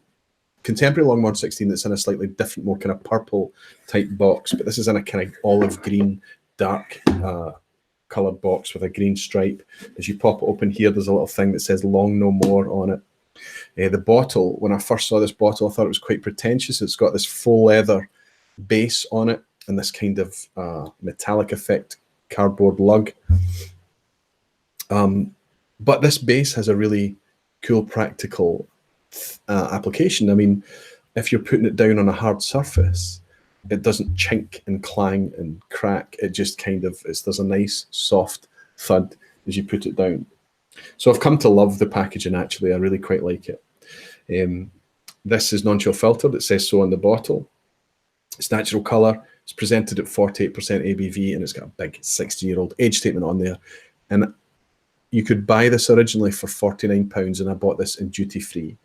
A: contemporary Longmorn 16 that's in a slightly different, more kind of purple type box, but this is in a kind of olive green, dark coloured box with a green stripe. As you pop it open here, there's a little thing that says Long No More on it. The bottle, when I first saw this bottle, I thought it was quite pretentious. It's got this faux leather base on it and this kind of metallic effect cardboard lug. But this base has a really cool practical application. I mean, if you're putting it down on a hard surface, it doesn't chink and clang and crack. It just kind of there's a nice soft thud as you put it down. So I've come to love the packaging. Actually, I really quite like it. This is non-chill filtered. It says so on the bottle. It's natural color. It's presented at 48% ABV, and it's got a big 60-year-old age statement on there. And you could buy this originally for £49, and I bought this in duty free.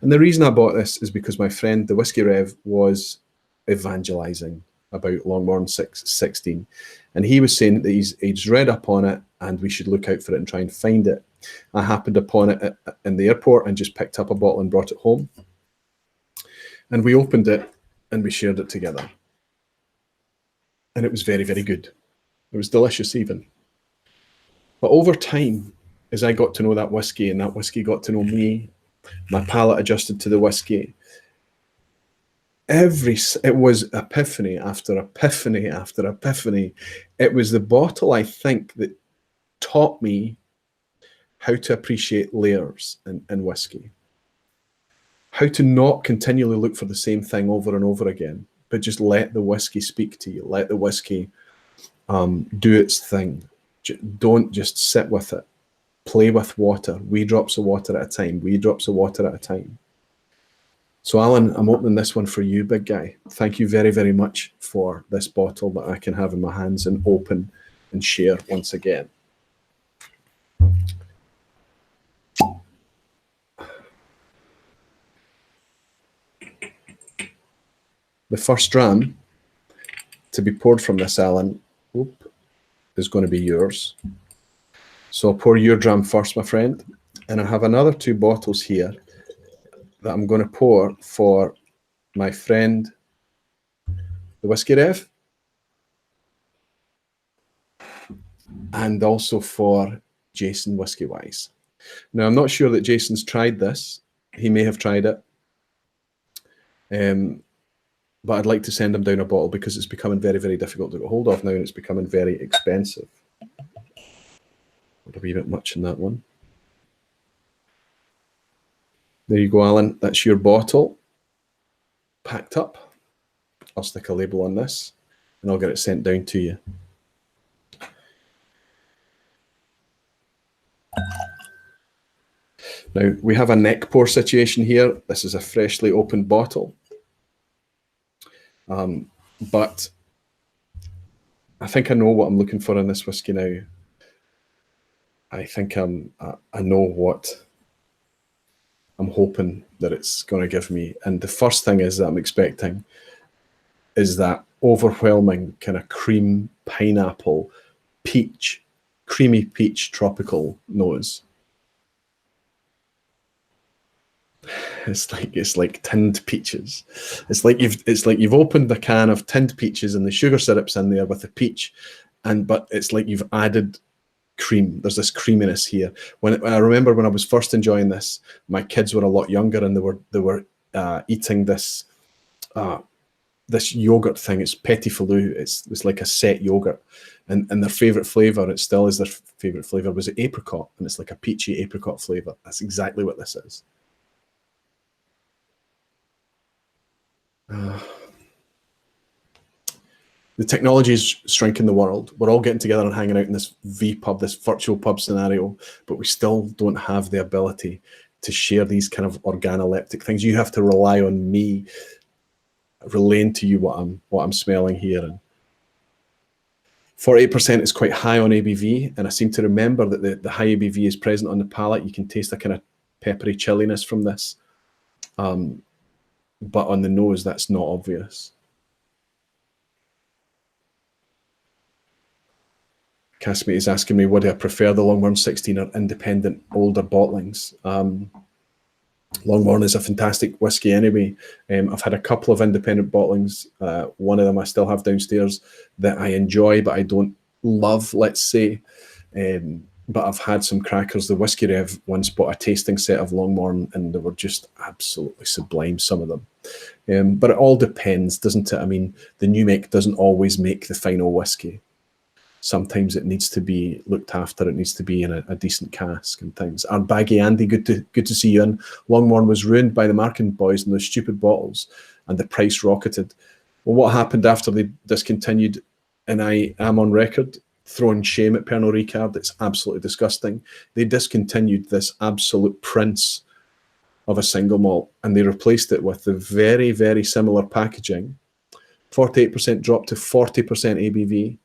A: And the reason I bought this is because my friend, the Whiskey Rev, was evangelizing about Longmorn 16, and he was saying that he's read up on it and we should look out for it and try and find it. I happened upon it in the airport and just picked up a bottle and brought it home, and we opened it and we shared it together, and it was very, very good. It was delicious even. But over time, as I got to know that whiskey and that whiskey got to know me, my palate adjusted to the whiskey. It was epiphany after epiphany after epiphany. It was the bottle, I think, that taught me how to appreciate layers in whiskey. How to not continually look for the same thing over and over again, but just let the whiskey speak to you. Let the whiskey do its thing. Don't just sit with it. Play with water. Wee drops of water at a time. Wee drops of water at a time. So Alan, I'm opening this one for you, big guy. Thank you very, very much for this bottle that I can have in my hands and open and share once again. The first dram to be poured from this, Alan, is going to be yours. So I'll pour your dram first, my friend. And I have another 2 bottles here that I'm going to pour for my friend, the Whiskey Rev, and also for Jason Whiskey Wise. Now, I'm not sure that Jason's tried this. He may have tried it. But I'd like to send him down a bottle because it's becoming very, very difficult to get hold of now, and it's becoming very expensive. A wee bit much in that one. There you go, Alan. That's your bottle packed up. I'll stick a label on this and I'll get it sent down to you. Now, we have a neck pour situation here. This is a freshly opened bottle. But I think I know what I'm looking for in this whiskey now. I think I know what I'm hoping that it's going to give me. And the first thing is that I'm expecting is that overwhelming kind of cream, pineapple, peach, creamy peach tropical nose. It's like tinned peaches. It's like you've opened the can of tinned peaches and the sugar syrup's in there with the peach, but it's like you've added cream. There's this creaminess here. When I remember when I was first enjoying this, my kids were a lot younger and they were eating this this yogurt thing. It's petit filou. It's like a set yogurt, and their favorite flavor, it still is their favorite flavor, was apricot, and it's like a peachy apricot flavor. That's exactly what this is. The technology is shrinking the world. We're all getting together and hanging out in this vPub, this virtual pub scenario, but we still don't have the ability to share these kind of organoleptic things. You have to rely on me relaying to you what I'm smelling here. And 48% is quite high on ABV, and I seem to remember that the high ABV is present on the palate. You can taste a kind of peppery chilliness from this. But on the nose, that's not obvious. Casimate is asking me, would I prefer the Longmorn 16 or independent older bottlings? Longmorn is a fantastic whiskey anyway. I've had a couple of independent bottlings. One of them I still have downstairs that I enjoy, but I don't love, let's say. But I've had some crackers. The Whiskey Rev once bought a tasting set of Longmorn, and they were just absolutely sublime, some of them. But it all depends, doesn't it? I mean, the new make doesn't always make the final whiskey. sometimes it needs to be looked after. It needs to be in a decent cask and things. Our Baggy Andy, good to see you in. Longmorn was ruined by the Markin boys and those stupid bottles, and the price rocketed. Well, what happened after they discontinued, and I am on record throwing shame at Pernod Ricard, it's absolutely disgusting. They discontinued this absolute prince of a single malt, and they replaced it with the very, very similar packaging. 48% drop to 40% ABV.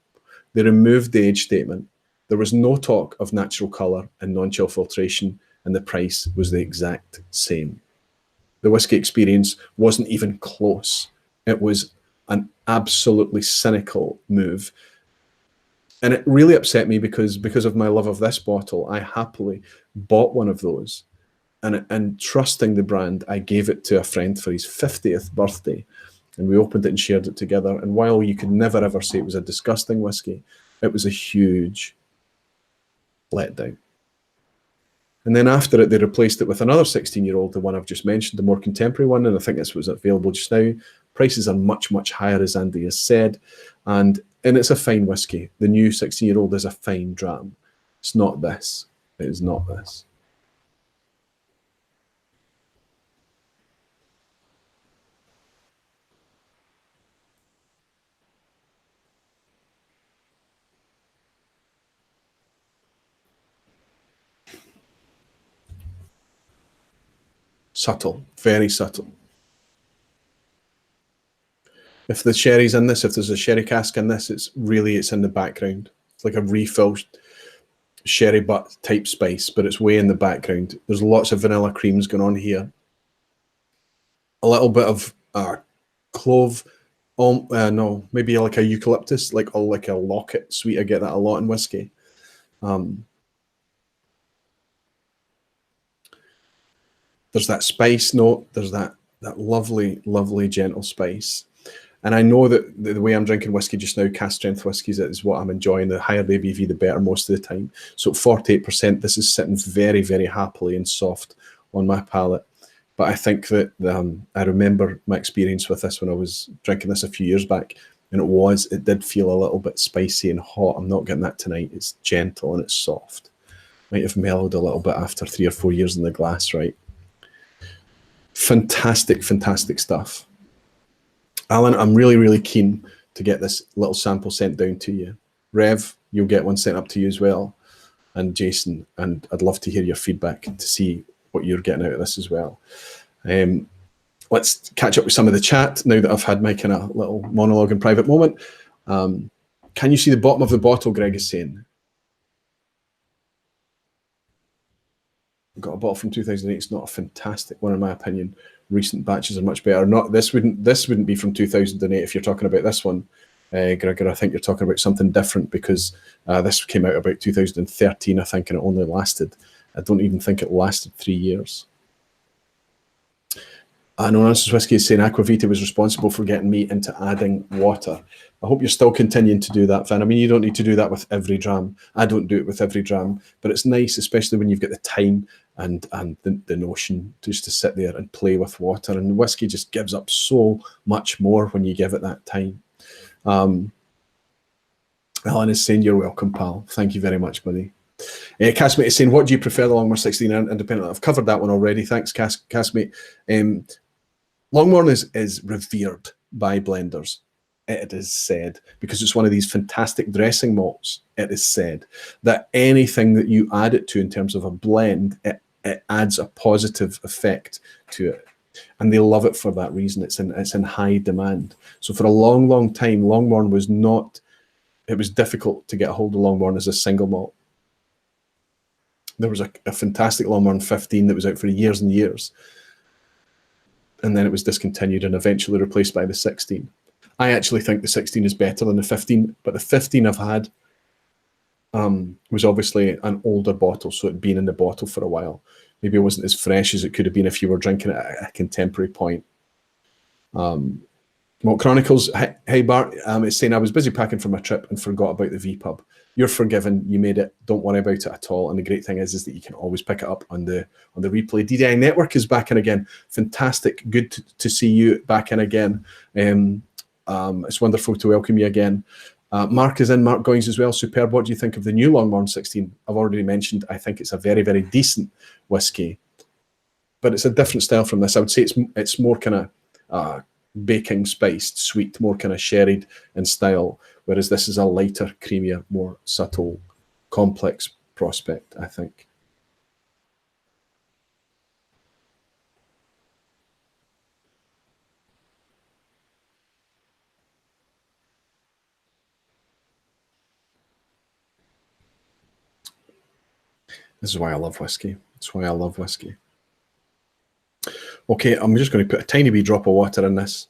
A: They removed the age statement. There was no talk of natural colour and non-chill filtration, and the price was the exact same. The whiskey experience wasn't even close. It was an absolutely cynical move. And it really upset me because of my love of this bottle, I happily bought one of those. And trusting the brand, I gave it to a friend for his 50th birthday. And we opened it and shared it together. And while you could never ever say it was a disgusting whiskey, it was a huge letdown. And then after it, they replaced it with another 16-year-old, the one I've just mentioned, the more contemporary one. And I think this was available just now. Prices are much, much higher, as Andy has said. And it's a fine whiskey. The new 16-year-old is a fine dram. It's not this. It is not this. Subtle, very subtle. If the sherry's in this, if there's a sherry cask in this, it's in the background. It's like a refill sherry butt type spice, but it's way in the background. There's lots of vanilla creams going on here. A little bit of clove, no, maybe like a eucalyptus, like a locket sweet. I get that a lot in whiskey. There's that spice note. There's that lovely, lovely, gentle spice. And I know that the way I'm drinking whiskey just now, cask strength whiskies, is what I'm enjoying. The higher the ABV, the better most of the time. So 48%, this is sitting very, very happily and soft on my palate. But I think that I remember my experience with this when I was drinking this a few years back, and it did feel a little bit spicy and hot. I'm not getting that tonight. It's gentle and it's soft. Might have mellowed a little bit after 3 or 4 years in the glass, right? Fantastic, fantastic stuff. Alan, I'm really, really keen to get this little sample sent down to you. Rev, you'll get one sent up to you as well. And Jason, and I'd love to hear your feedback to see what you're getting out of this as well. Let's catch up with some of the chat now that I've had my kind of little monologue and private moment. Can you see the bottom of the bottle, Greg is saying? Got a bottle from 2008. It's not a fantastic one in my opinion. Recent batches are much better. This wouldn't be from 2008 if you're talking about this one, Gregor. I think you're talking about something different because this came out about 2013, I think, and it only lasted. I don't even think it lasted 3 years. Anonymous Whiskey is saying Aquavita was responsible for getting me into adding water. I hope you're still continuing to do that, Van. I mean, you don't need to do that with every dram. I don't do it with every dram, but it's nice, especially when you've got the time and the notion just to sit there and play with water. And whiskey just gives up so much more when you give it that time. Alan is saying, you're welcome, pal. Thank you very much, buddy. Castmate is saying, what do you prefer, the Longmorn 16 independent? I've covered that one already. Thanks, Castmate. Longmorn is revered by blenders. It is said, because it's one of these fantastic dressing malts, it is said that anything that you add it to in terms of a blend, it adds a positive effect to it. And they love it for that reason. It's in high demand. So for a long, long time, Longmorn was not, it was difficult to get a hold of Longmorn as a single malt. There was a fantastic Longmorn 15 that was out for years and years. And then it was discontinued and eventually replaced by the 16. I actually think the 16 is better than the 15, but the 15 I've had was obviously an older bottle, so it'd been in the bottle for a while. Maybe it wasn't as fresh as it could have been if you were drinking it at a contemporary point. Malt Chronicles, hey Bart, it's saying I was busy packing for my trip and forgot about the vPub. You're forgiven. You made it. Don't worry about it at all. And the great thing is that you can always pick it up on the replay. DDI Network is back in again. Fantastic. Good to see you back in again. It's wonderful to welcome you again. Mark is in, Mark Goings as well. Superb. What do you think of the new Longmorn 16? I've already mentioned, I think it's a very, very decent whiskey, but it's a different style from this. I would say it's more kind of baking spiced, sweet, more kind of sherried in style, whereas this is a lighter, creamier, more subtle, complex prospect, I think. This is why I love whiskey. That's why I love whiskey. Okay, I'm just going to put a tiny wee drop of water in this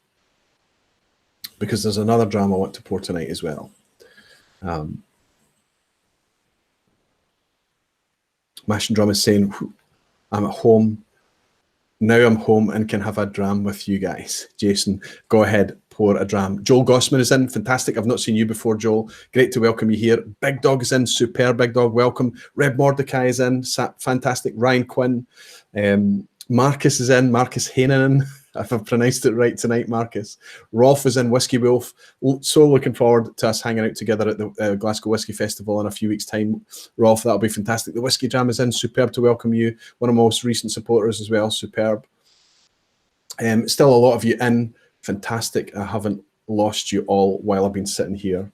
A: because there's another dram I want to pour tonight as well. Mash and Drum is saying, I'm at home. Now I'm home and can have a dram with you guys. Jason, go ahead, pour a dram. Joel Gossman is in. Fantastic. I've not seen you before, Joel. Great to welcome you here. Big Dog is in. Superb, Big Dog. Welcome. Reb Mordecai is in. Fantastic. Ryan Quinn. Marcus is in. Marcus Hainen, if I've pronounced it right tonight, Marcus. Rolf is in. Whiskey Wolf. So looking forward to us hanging out together at the Glasgow Whiskey Festival in a few weeks' time. Rolf, that'll be fantastic. The Whiskey Jam is in. Superb to welcome you. One of my most recent supporters as well. Superb. Still a lot of you in. Fantastic. I haven't lost you all while I've been sitting here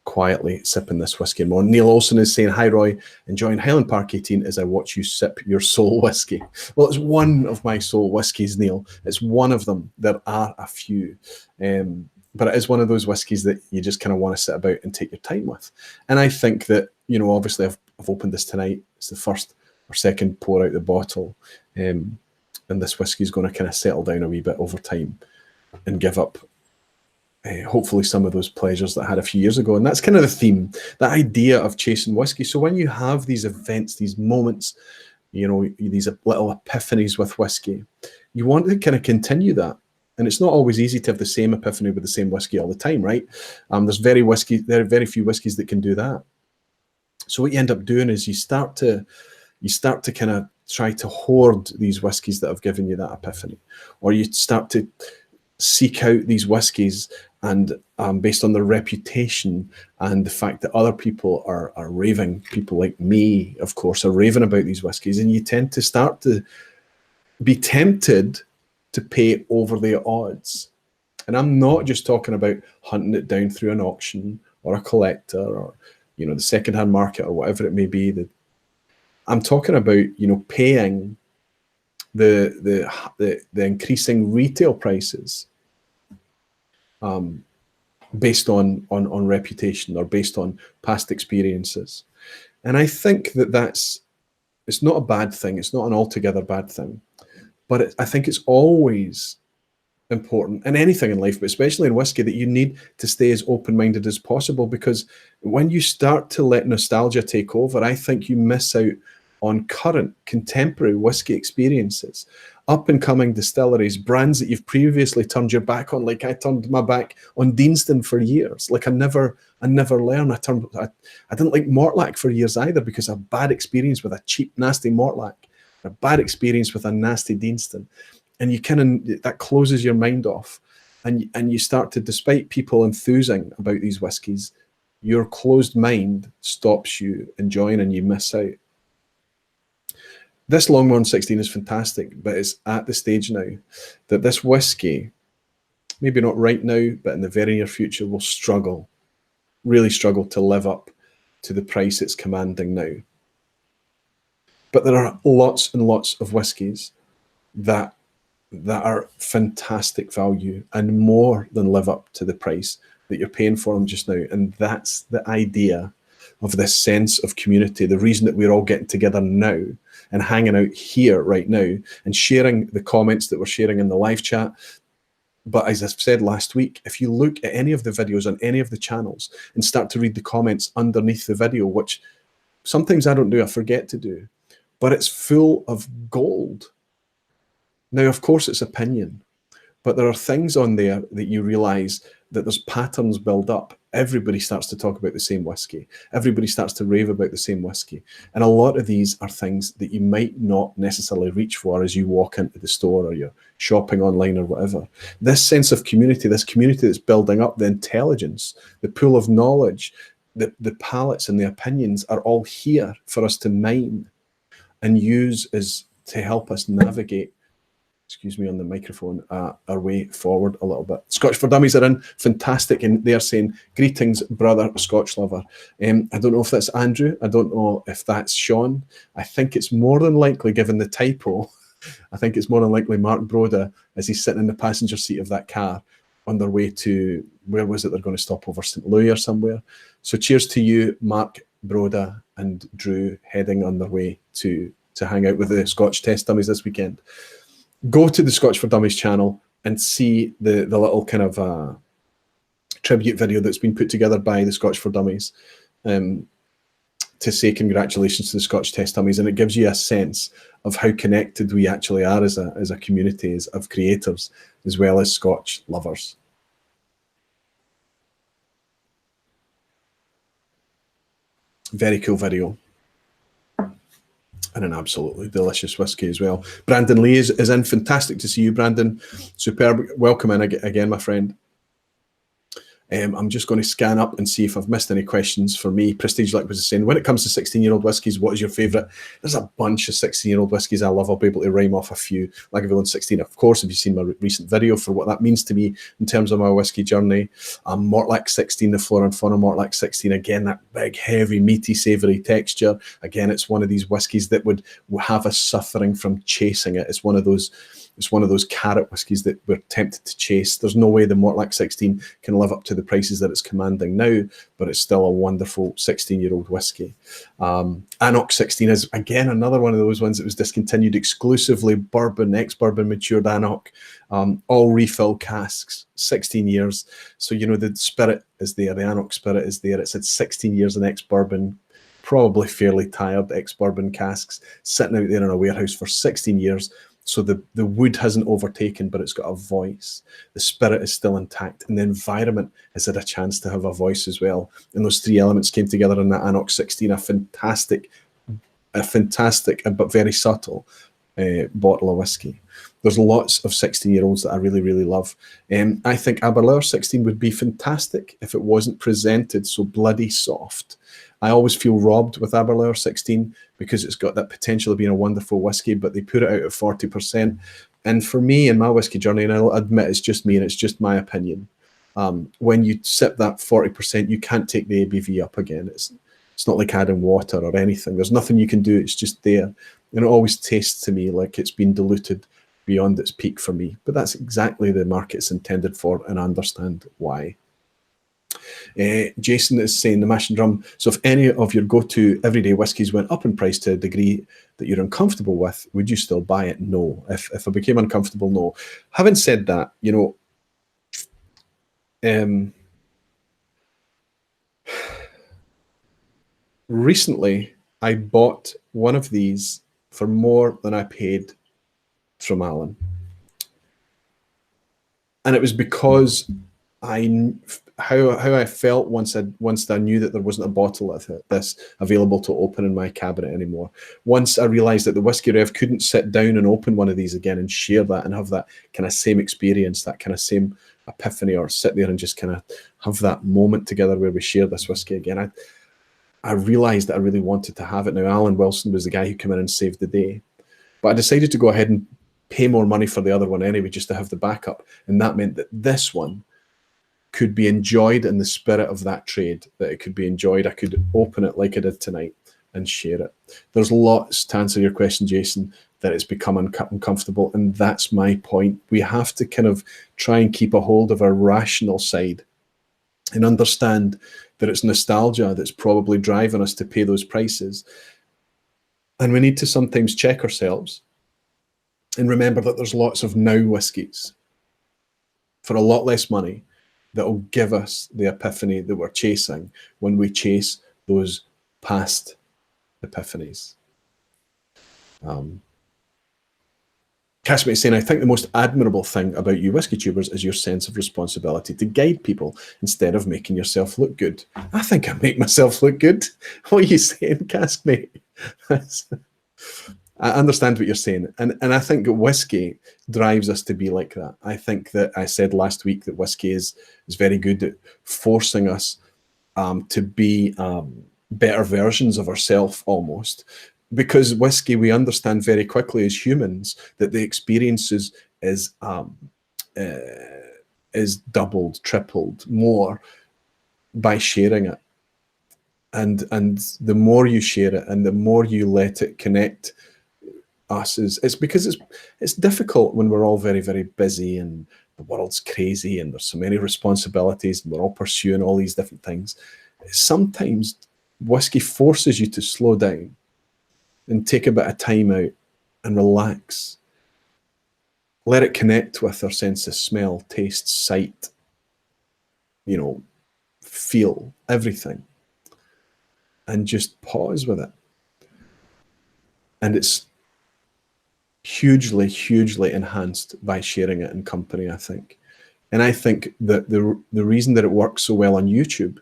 A: quietly sipping this whiskey more. Neil Olson is saying, hi Roy, enjoying Highland Park 18 as I watch you sip your soul whiskey. Well, it's one of my soul whiskies, Neil. It's one of them. There are a few. But it is one of those whiskies that you just kind of want to sit about and take your time with. And I think that, you know, obviously I've opened this tonight. It's the first or second pour out the bottle. And this whiskey is going to kind of settle down a wee bit over time and give up hopefully some of those pleasures that I had a few years ago. And that's kind of the theme, the idea of chasing whiskey. So when you have these events, these moments, you know, these little epiphanies with whiskey, you want to kind of continue that. And it's not always easy to have the same epiphany with the same whiskey all the time, right? There are very few whiskies that can do that. So what you end up doing is you start to kind of try to hoard these whiskies that have given you that epiphany, or you start to seek out these whiskies and based on their reputation and the fact that other people are raving, people like me, of course, are raving about these whiskies, and you tend to start to be tempted to pay over the odds. And I'm not just talking about hunting it down through an auction or a collector or, you know, the secondhand market or whatever it may be. I'm talking about, you know, paying the increasing retail prices based on reputation or based on past experiences. And I think it's not a bad thing. It's not an altogether bad thing, but I think it's always important in anything in life, but especially in whiskey, that you need to stay as open-minded as possible, because when you start to let nostalgia take over, I think you miss out on current contemporary whiskey experiences, up-and-coming distilleries, brands that you've previously turned your back on. Like I turned my back on Deanston for years. Like I never learned. I didn't like Mortlach for years either, because a bad experience with a cheap, nasty Mortlach, a bad experience with a nasty Deanston, and you that closes your mind off, and you start to, despite people enthusing about these whiskies, your closed mind stops you enjoying, and you miss out. This Longmorn 16 is fantastic, but it's at the stage now that this whiskey, maybe not right now, but in the very near future, will really struggle to live up to the price it's commanding now. But there are lots and lots of whiskies that are fantastic value and more than live up to the price that you're paying for them just now. And that's the idea of this sense of community, the reason that we're all getting together now and hanging out here right now and sharing the comments that we're sharing in the live chat. But as I've said last week, if you look at any of the videos on any of the channels and start to read the comments underneath the video, which sometimes I don't do, I forget to do, but it's full of gold. Now, of course, it's opinion, but there are things on there that you realize that there's patterns build up. Everybody starts to talk about the same whiskey. Everybody starts to rave about the same whiskey. And a lot of these are things that you might not necessarily reach for as you walk into the store or you're shopping online or whatever. This sense of community, this community that's building up, the intelligence, the pool of knowledge, the palates and the opinions are all here for us to mine and use as to help us navigate, excuse me on the microphone, our way forward a little bit. Scotch for Dummies are in, fantastic, and they're saying, greetings, brother, Scotch lover. I don't know if that's Andrew, I don't know if that's Sean. I think it's more than likely, given the typo, I think it's more than likely Mark Broda, as he's sitting in the passenger seat of that car on their way to, where was it they're going to stop over, St. Louis or somewhere. So cheers to you, Mark Broda and Drew, heading on their way to hang out with the Scotch Test Dummies this weekend. Go to the Scotch for Dummies channel and see the little kind of tribute video that's been put together by the Scotch for Dummies to say congratulations to the Scotch Test Dummies, and it gives you a sense of how connected we actually are as a community of creators as well as Scotch lovers. Very cool video. And an absolutely delicious whiskey as well. Brandon Lee is in. Fantastic to see you, Brandon. Superb. Welcome in again, my friend. I'm just going to scan up and see if I've missed any questions for me. Prestige Lick was saying, when it comes to 16-year-old whiskies, what is your favourite? There's a bunch of 16-year-old whiskies I love. I'll be able to rhyme off a few. Lagavulin 16, of course, if you've seen my recent video for what that means to me in terms of my whiskey journey. Mortlach 16, the Flora and Fauna Mortlach 16. Again, that big, heavy, meaty, savoury texture. Again, it's one of these whiskies that would have us suffering from chasing it. It's one of those carrot whiskies that we're tempted to chase. There's no way the Mortlach 16 can live up to the prices that it's commanding now, but it's still a wonderful 16-year-old whiskey. Anok 16 is, again, another one of those ones that was discontinued, exclusively bourbon, ex-bourbon matured Anok, all refill casks, 16 years. So, you know, the spirit is there, the Anok spirit is there. It's had 16 years in ex-bourbon, probably fairly tired ex-bourbon casks, sitting out there in a warehouse for 16 years. So the wood hasn't overtaken, but it's got a voice. The spirit is still intact, and the environment has had a chance to have a voice as well. And those three elements came together in that Anok 16, a fantastic but very subtle bottle of whiskey. There's lots of 16-year-olds that I really, really love. I think Aberlour 16 would be fantastic if it wasn't presented so bloody soft. I always feel robbed with Aberlour 16 because it's got that potential of being a wonderful whiskey, but they put it out at 40%. And for me, in my whiskey journey, and I'll admit it's just me and it's just my opinion, when you sip that 40%, you can't take the ABV up again. It's not like adding water or anything. There's nothing you can do. It's just there. And it always tastes to me like it's been diluted beyond its peak for me. But that's exactly the market's intended for, and I understand why. Jason is saying the mash and drum. So if any of your go-to everyday whiskies went up in price to a degree that you're uncomfortable with, would you still buy it? No. If I became uncomfortable, no. Having said that, you know, recently I bought one of these for more than I paid from Alan. And it was because how I felt once I knew that there wasn't a bottle of this available to open in my cabinet anymore. Once I realized that the Whiskey Rev couldn't sit down and open one of these again and share that and have that kind of same experience, that kind of same epiphany, or sit there and just kind of have that moment together where we share this whiskey again. I realized that I really wanted to have it. Now, Alan Wilson was the guy who came in and saved the day, but I decided to go ahead and pay more money for the other one anyway, just to have the backup. And that meant that this one could be enjoyed in the spirit of that trade, that it could be enjoyed. I could open it like I did tonight and share it. There's lots, to answer your question, Jason, that it's become uncomfortable, and that's my point. We have to kind of try and keep a hold of our rational side and understand that it's nostalgia that's probably driving us to pay those prices. And we need to sometimes check ourselves and remember that there's lots of now whiskies for a lot less money that will give us the epiphany that we're chasing when we chase those past epiphanies. Cashmate saying, I think the most admirable thing about you whiskey tubers is your sense of responsibility to guide people instead of making yourself look good. I think I make myself look good. What are you saying, Cashmate? I understand what you're saying. And I think that whiskey drives us to be like that. I think that I said last week that whiskey is very good at forcing us to be better versions of ourselves almost. Because whiskey, we understand very quickly as humans that the experiences is doubled, tripled more by sharing it. And the more you share it and the more you let it connect us, it's because it's difficult when we're all very, very busy and the world's crazy and there's so many responsibilities and we're all pursuing all these different things. Sometimes whiskey forces you to slow down and take a bit of time out and relax. Let it connect with our sense of smell, taste, sight, feel, everything. And just pause with it. And it's hugely, hugely enhanced by sharing it in company, I think. And I think that the reason that it works so well on YouTube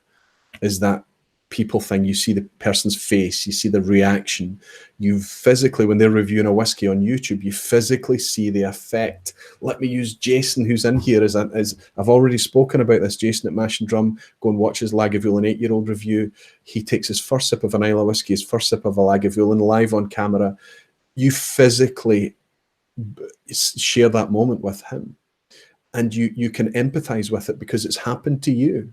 A: is that people think you see the person's face, you see the reaction. You physically, when they're reviewing a whiskey on YouTube, you physically see the effect. Let me use Jason, who's in here, as I've already spoken about this. Jason at Mash and Drum, go and watch his Lagavulin 8-year-old review. He takes his first sip of an Islay whiskey, his first sip of a Lagavulin live on camera. You physically share that moment with him. And you can empathize with it because it's happened to you.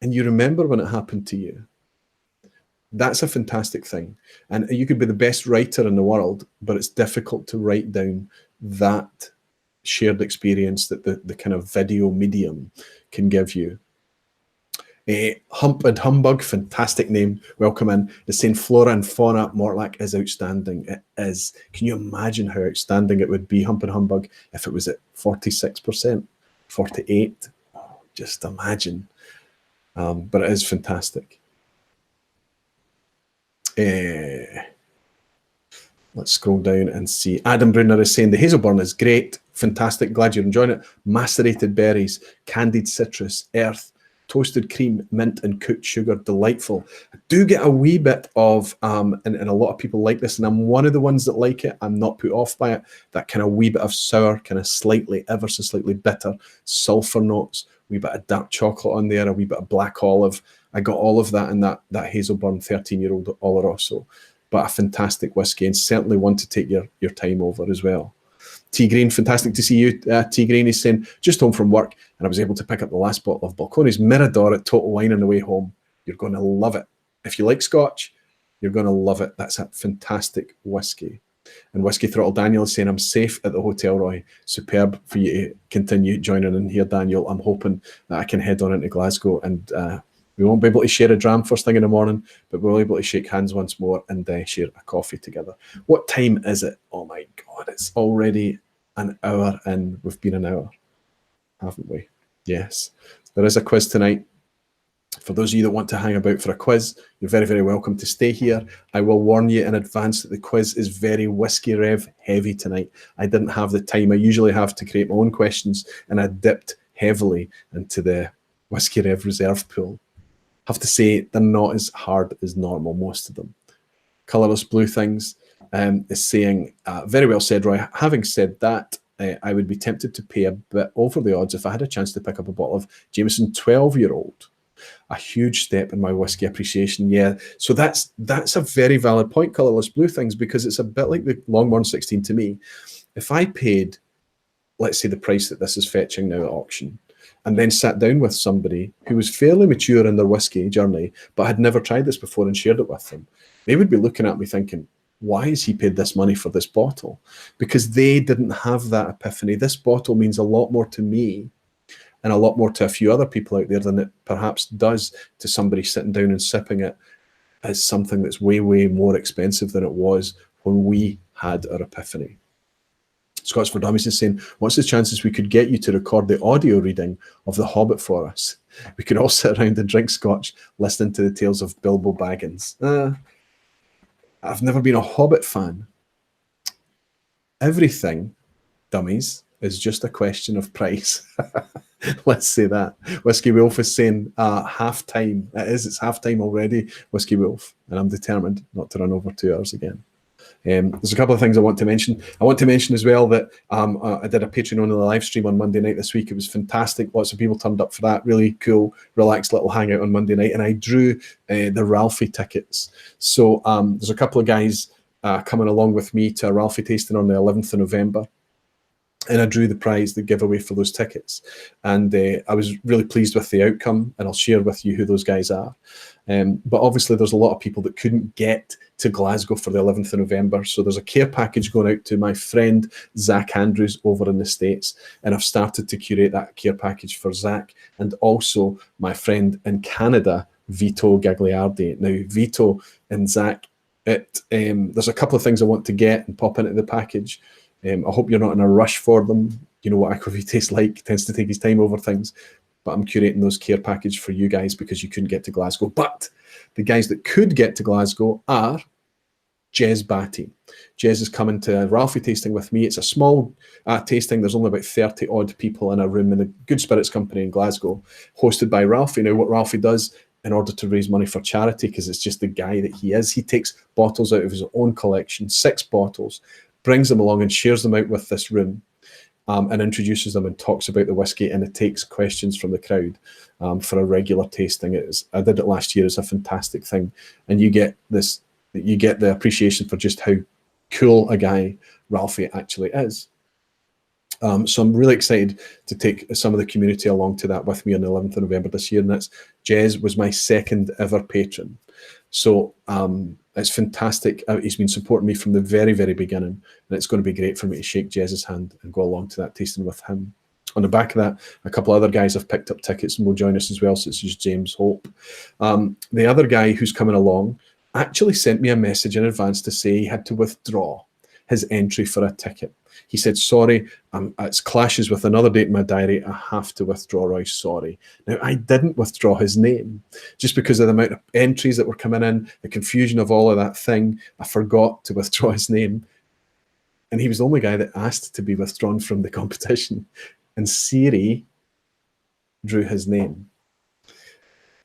A: And you remember when it happened to you. That's a fantastic thing. And you could be the best writer in the world, but it's difficult to write down that shared experience that the kind of video medium can give you. Hump and Humbug, fantastic name. Welcome in. It's saying Flora and Fauna Mortlach is outstanding. It is. Can you imagine how outstanding it would be, Hump and Humbug, if it was at 46%, 48%? Oh, just imagine. But it is fantastic. Let's scroll down and see. Adam Brunner is saying the Hazelburn is great, fantastic. Glad you're enjoying it. Macerated berries, candied citrus, earth, toasted cream, mint, and cooked sugar. Delightful. I do get a wee bit of, and a lot of people like this, and I'm one of the ones that like it. I'm not put off by it. That kind of wee bit of sour, kind of slightly, ever so slightly bitter, sulfur notes. Wee bit of dark chocolate on there, a wee bit of black olive. I got all of that in that Hazelburn 13-year-old Oloroso. But a fantastic whiskey, and certainly one to take your time over as well. T Green, fantastic to see you. T Green is saying, just home from work, and I was able to pick up the last bottle of Balcones Mirador at Total Wine on the way home. You're going to love it. If you like Scotch, you're going to love it. That's a fantastic whiskey. And Whiskey Throttle Daniel is saying, I'm safe at the Hotel Roy. Superb for you to continue joining in here, Daniel. I'm hoping that I can head on into Glasgow and we won't be able to share a dram first thing in the morning, but we'll be able to shake hands once more and share a coffee together. What time is it? Oh my God, it's already an hour and we've been an hour, haven't we? Yes. There is a quiz tonight. For those of you that want to hang about for a quiz, you're very, very welcome to stay here. I will warn you in advance that the quiz is very Whiskey Rev heavy tonight. I didn't have the time I usually have to create my own questions, and I dipped heavily into the Whiskey Rev reserve pool. I have to say, they're not as hard as normal, most of them. Colourless Blue Things is saying, very well said, Roy. Having said that, I would be tempted to pay a bit over the odds if I had a chance to pick up a bottle of Jameson 12-year-old. A huge step in my whiskey appreciation. Yeah, so that's a very valid point, Colourless Blue Things, because it's a bit like the Longmorn 16 to me. If I paid, let's say, the price that this is fetching now at auction, and then sat down with somebody who was fairly mature in their whiskey journey, but had never tried this before and shared it with them, they would be looking at me thinking, why has he paid this money for this bottle? Because they didn't have that epiphany. This bottle means a lot more to me and a lot more to a few other people out there than it perhaps does to somebody sitting down and sipping it as something that's way, way more expensive than it was when we had our epiphany. Scots for Dummies is saying, what's the chances we could get you to record the audio reading of The Hobbit for us? We could all sit around and drink Scotch, listening to the tales of Bilbo Baggins. I've never been a Hobbit fan. Everything Dummies is just a question of price. Let's say that. Whiskey Wolf is saying half time. It's half time already, Whiskey Wolf, and I'm determined not to run over 2 hours again. There's a couple of things I want to mention. I want to mention as well that I did a Patreon on the live stream on Monday night this week. It was fantastic. Lots of people turned up for that. Really cool, relaxed little hangout on Monday night. And I drew the Ralphie tickets. So there's a couple of guys coming along with me to a Ralphie tasting on the 11th of November. And I drew the prize, the giveaway for those tickets. And I was really pleased with the outcome, and I'll share with you who those guys are. But obviously there's a lot of people that couldn't get to Glasgow for the 11th of November. So there's a care package going out to my friend Zach Andrews over in the States. And I've started to curate that care package for Zach and also my friend in Canada, Vito Gagliardi. Now, Vito and Zach, there's a couple of things I want to get and pop into the package. I hope you're not in a rush for them. You know what Aquavitae is like, tends to take his time over things. But I'm curating those care package for you guys because you couldn't get to Glasgow. But the guys that could get to Glasgow are Jez Batty. Jez is coming to a Ralphie tasting with me. It's a small tasting. There's only about 30 odd people in a room in the Good Spirits Company in Glasgow, hosted by Ralphie. Now, what Ralphie does in order to raise money for charity, because it's just the guy that he is, he takes bottles out of his own collection, 6 bottles, brings them along and shares them out with this room. And introduces them and talks about the whiskey, and it takes questions from the crowd for a regular tasting. I did it last year. It's a fantastic thing, and you get the appreciation for just how cool a guy Ralphie actually is. So I'm really excited to take some of the community along to that with me on the 11th of November this year, and that's Jez was my 2nd ever patron. So it's fantastic. He's been supporting me from the very, very beginning, and it's going to be great for me to shake Jez's hand and go along to that tasting with him. On the back of that, a couple of other guys have picked up tickets and will join us as well, so it's just James Hope. The other guy who's coming along actually sent me a message in advance to say he had to withdraw his entry for a ticket. He said, sorry, it clashes with another date in my diary. I have to withdraw, Roy, sorry. Now, I didn't withdraw his name just because of the amount of entries that were coming in, the confusion of all of that thing. I forgot to withdraw his name. And he was the only guy that asked to be withdrawn from the competition. And Siri drew his name.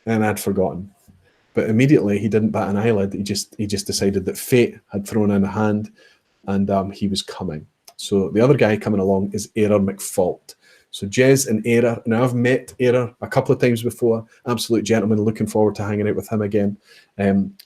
A: And I'd forgotten. But immediately, he didn't bat an eyelid. He just decided that fate had thrown in a hand, and he was coming. So the other guy coming along is Era McFault. So Jez and Era, now I've met Era a couple of times before, absolute gentleman, looking forward to hanging out with him again,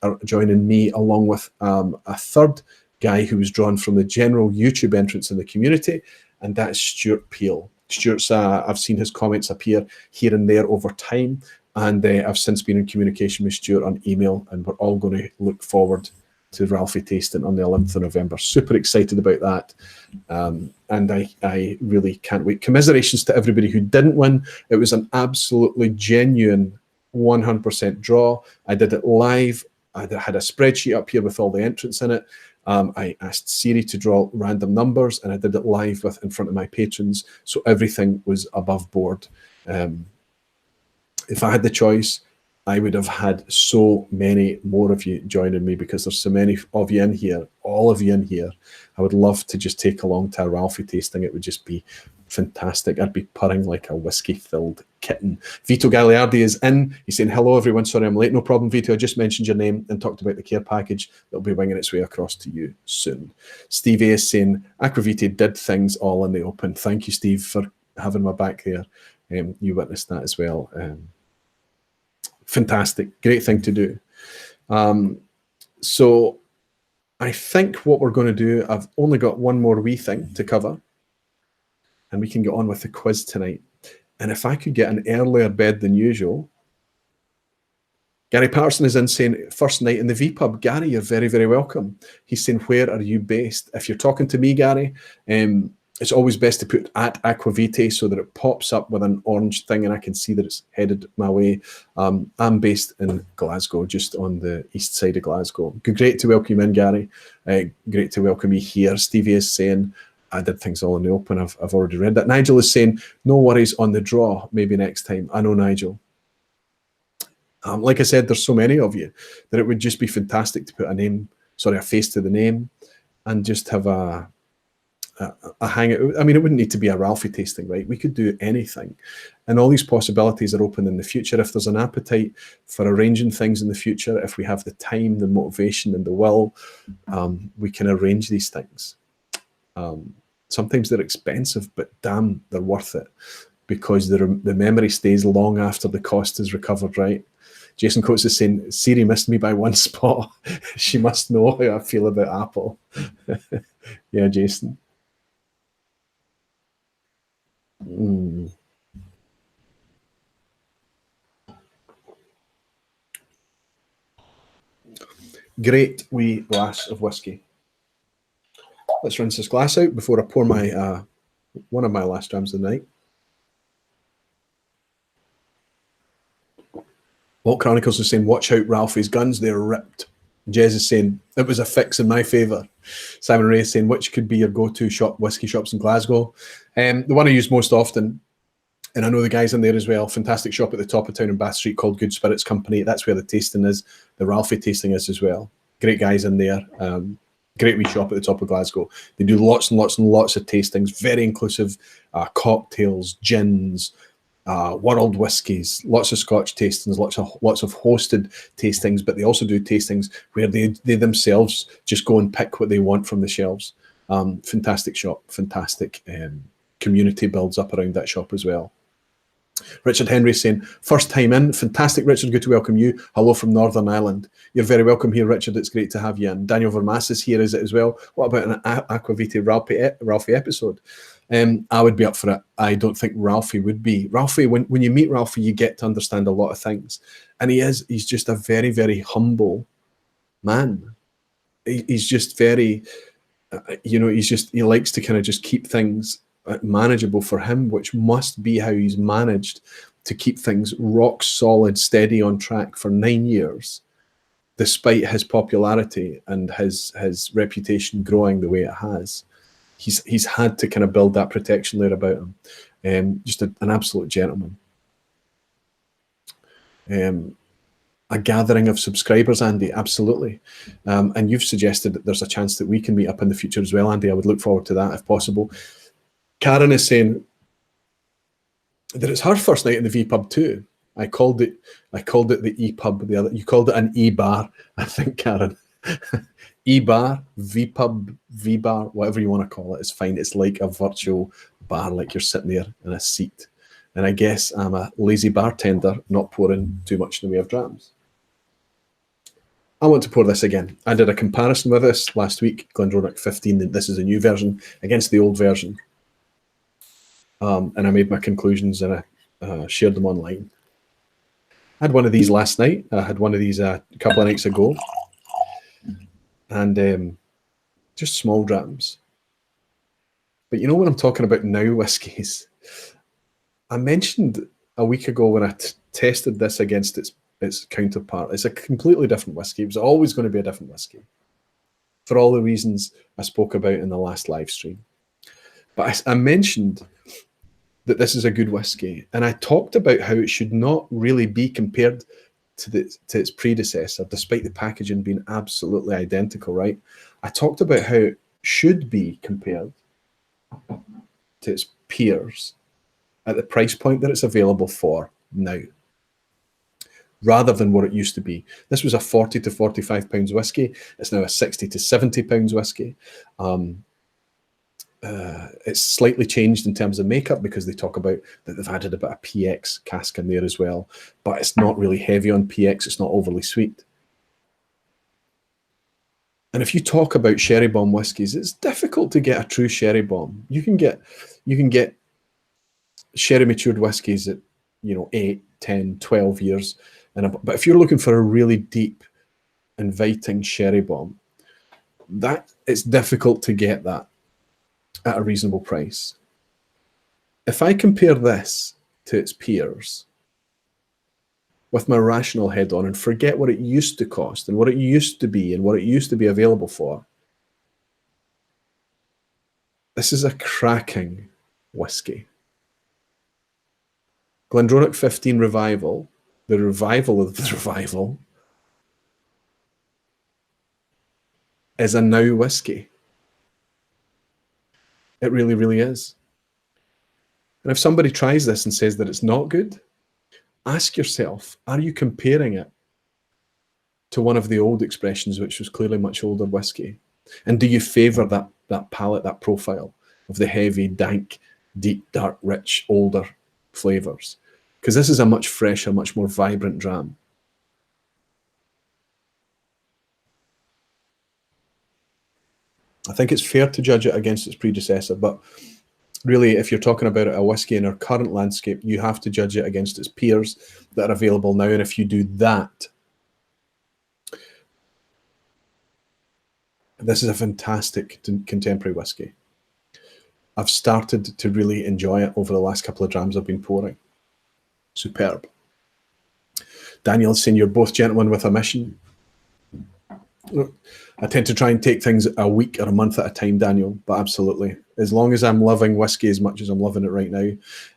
A: are joining me along with a third guy who was drawn from the general YouTube entrance in the community, and that is Stuart Peel. Stuart's, I've seen his comments appear here and there over time, and I've since been in communication with Stuart on email, and we're all going to look forward to Ralphie tasting on the 11th of November. Super excited about that. And I really can't wait. Commiserations to everybody who didn't win. It was an absolutely genuine 100% draw. I did it live. I had a spreadsheet up here with all the entrants in it. I asked Siri to draw random numbers, and I did it live in front of my patrons. So everything was above board. If I had the choice, I would have had so many more of you joining me, because there's so many of you in here, all of you in here. I would love to just take along to a Ralphie tasting. It would just be fantastic. I'd be purring like a whiskey-filled kitten. Vito Gagliardi is in. He's saying, hello, everyone. Sorry I'm late. No problem, Vito. I just mentioned your name and talked about the care package. That'll be winging its way across to you soon. Steve A is saying, Aquavitae did things all in the open. Thank you, Steve, for having my back there. You witnessed that as well. Fantastic. Great thing to do. So I think what we're going to do, I've only got one more wee thing to cover, and we can get on with the quiz tonight. And if I could get an earlier bed than usual, Gary Patterson is in saying, first night in the vPub. Gary, you're very, very welcome. He's saying, where are you based? If you're talking to me, Gary, it's always best to put at Aquavitae so that it pops up with an orange thing and I can see that it's headed my way. I'm based in Glasgow, just on the east side of Glasgow. Great to welcome you in, Gary. Great to welcome you here. Stevie is saying, I did things all in the open. I've already read that. Nigel is saying, no worries on the draw, maybe next time. I know, Nigel. Like I said, there's so many of you that it would just be fantastic to put a face to the name and just have a a hangout. I mean, it wouldn't need to be a Ralphie tasting, right? We could do anything. And all these possibilities are open in the future. If there's an appetite for arranging things in the future, if we have the time, the motivation, and the will, we can arrange these things. Sometimes they're expensive, but damn, they're worth it, because the memory stays long after the cost is recovered, right? Jason Coates is saying, Siri missed me by one spot. She must know how I feel about Apple. Yeah, Jason. Great wee glass of whiskey. Let's rinse this glass out before I pour my one of my last drams of the night. Walt Chronicles is saying, watch out Ralphie's guns, they're ripped. Jez is saying, it was a fix in my favour. Simon Ray is saying, which could be your go-to shop, whiskey shops in Glasgow? The one I use most often, and I know the guys in there as well, fantastic shop at the top of town in Bath Street called Good Spirits Company. That's where the tasting is. The Ralphie tasting is as well. Great guys in there. Great wee shop at the top of Glasgow. They do lots and lots and lots of tastings, very inclusive, cocktails, gins, world whiskies, lots of Scotch tastings, lots of hosted tastings, but they also do tastings where they themselves just go and pick what they want from the shelves. Fantastic shop, fantastic community builds up around that shop as well. Richard Henry saying, first time in, fantastic, Richard, good to welcome you. Hello from Northern Ireland. You're very welcome here, Richard. It's great to have you. And Daniel Vermas is here, is it as well? What about an Aquavite Ralphie episode? I would be up for it. I don't think Ralphie would be. Ralphie, when you meet Ralphie, you get to understand a lot of things. And he's just a very, very humble man. He's just very, he likes to kind of just keep things manageable for him, which must be how he's managed to keep things rock solid, steady on track for 9 years, despite his popularity and his reputation growing the way it has. He's had to kind of build that protection layer about him. Just an absolute gentleman. A gathering of subscribers, Andy, absolutely. And you've suggested that there's a chance that we can meet up in the future as well, Andy. I would look forward to that if possible. Karen is saying that it's her first night in the vPub too. I called it the ePub. You called it an e-bar, I think, Karen. E-bar, vPub, V-bar, whatever you want to call it, is fine. It's like a virtual bar, like you're sitting there in a seat. And I guess I'm a lazy bartender, not pouring too much in the way of drams. I want to pour this again. I did a comparison with this last week, Glendronach 15. This is a new version against the old version. And I made my conclusions and I shared them online. I had one of these last night. I had one of these a couple of nights ago. And just small drams. But you know when I'm talking about now whiskies, I mentioned a week ago when I tested this against its counterpart. It's a completely different whiskey. It was always going to be a different whiskey for all the reasons I spoke about in the last live stream. But I mentioned that this is a good whiskey, and I talked about how it should not really be compared to its predecessor, despite the packaging being absolutely identical, right? I talked about how it should be compared to its peers at the price point that it's available for now, rather than what it used to be. This was a 40 to 45 pounds whiskey. It's now a 60 to 70 pounds whiskey. It's slightly changed in terms of makeup because they talk about that they've added a bit of PX cask in there as well, but it's not really heavy on PX. It's not overly sweet. And if you talk about sherry bomb whiskies, it's difficult to get a true sherry bomb. You can get sherry matured whiskies at 8, 10, 12 years, but if you're looking for a really deep, inviting sherry bomb, that it's difficult to get that at a reasonable price. If I compare this to its peers with my rational head on and forget what it used to cost and what it used to be and what it used to be available for, this is a cracking whiskey. Glendronach 15 Revival, the revival of the revival, is a now whiskey. It really, really is. And if somebody tries this and says that it's not good, ask yourself, are you comparing it to one of the old expressions, which was clearly much older whiskey? And do you favour that palate, that profile of the heavy, dank, deep, dark, rich, older flavours? Because this is a much fresher, much more vibrant dram. I think it's fair to judge it against its predecessor, but really, if you're talking about a whiskey in our current landscape, you have to judge it against its peers that are available now. And if you do that, this is a fantastic contemporary whiskey. I've started to really enjoy it over the last couple of drams I've been pouring. Superb. Daniel's saying, you're both gentlemen with a mission. I tend to try and take things a week or a month at a time, Daniel, but absolutely. As long as I'm loving whiskey as much as I'm loving it right now,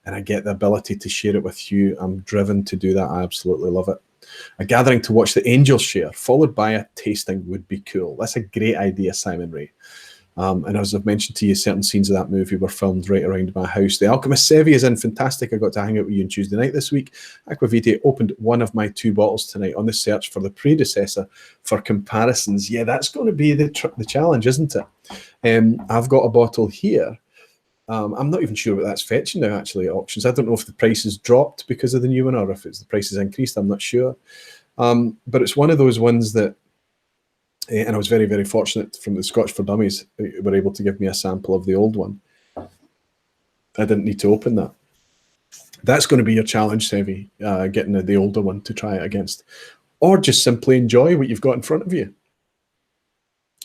A: and I get the ability to share it with you, I'm driven to do that. I absolutely love it. A gathering to watch the Angels share, followed by a tasting would be cool. That's a great idea, Simon Ray. And as I've mentioned to you, certain scenes of that movie were filmed right around my house. The Alchemist Sevi is in, fantastic. I got to hang out with you on Tuesday night this week. Aquavite opened one of my 2 bottles tonight on the search for the predecessor for comparisons. Yeah, that's going to be the challenge, isn't it? I've got a bottle here. I'm not even sure what that's fetching now, actually, at auctions. I don't know if the price has dropped because of the new one or if the price has increased. I'm not sure. But it's one of those ones that, and I was very, very fortunate from the Scotch for Dummies, who were able to give me a sample of the old one. I didn't need to open that. That's going to be your challenge, Sevi, getting the older one to try it against. Or just simply enjoy what you've got in front of you.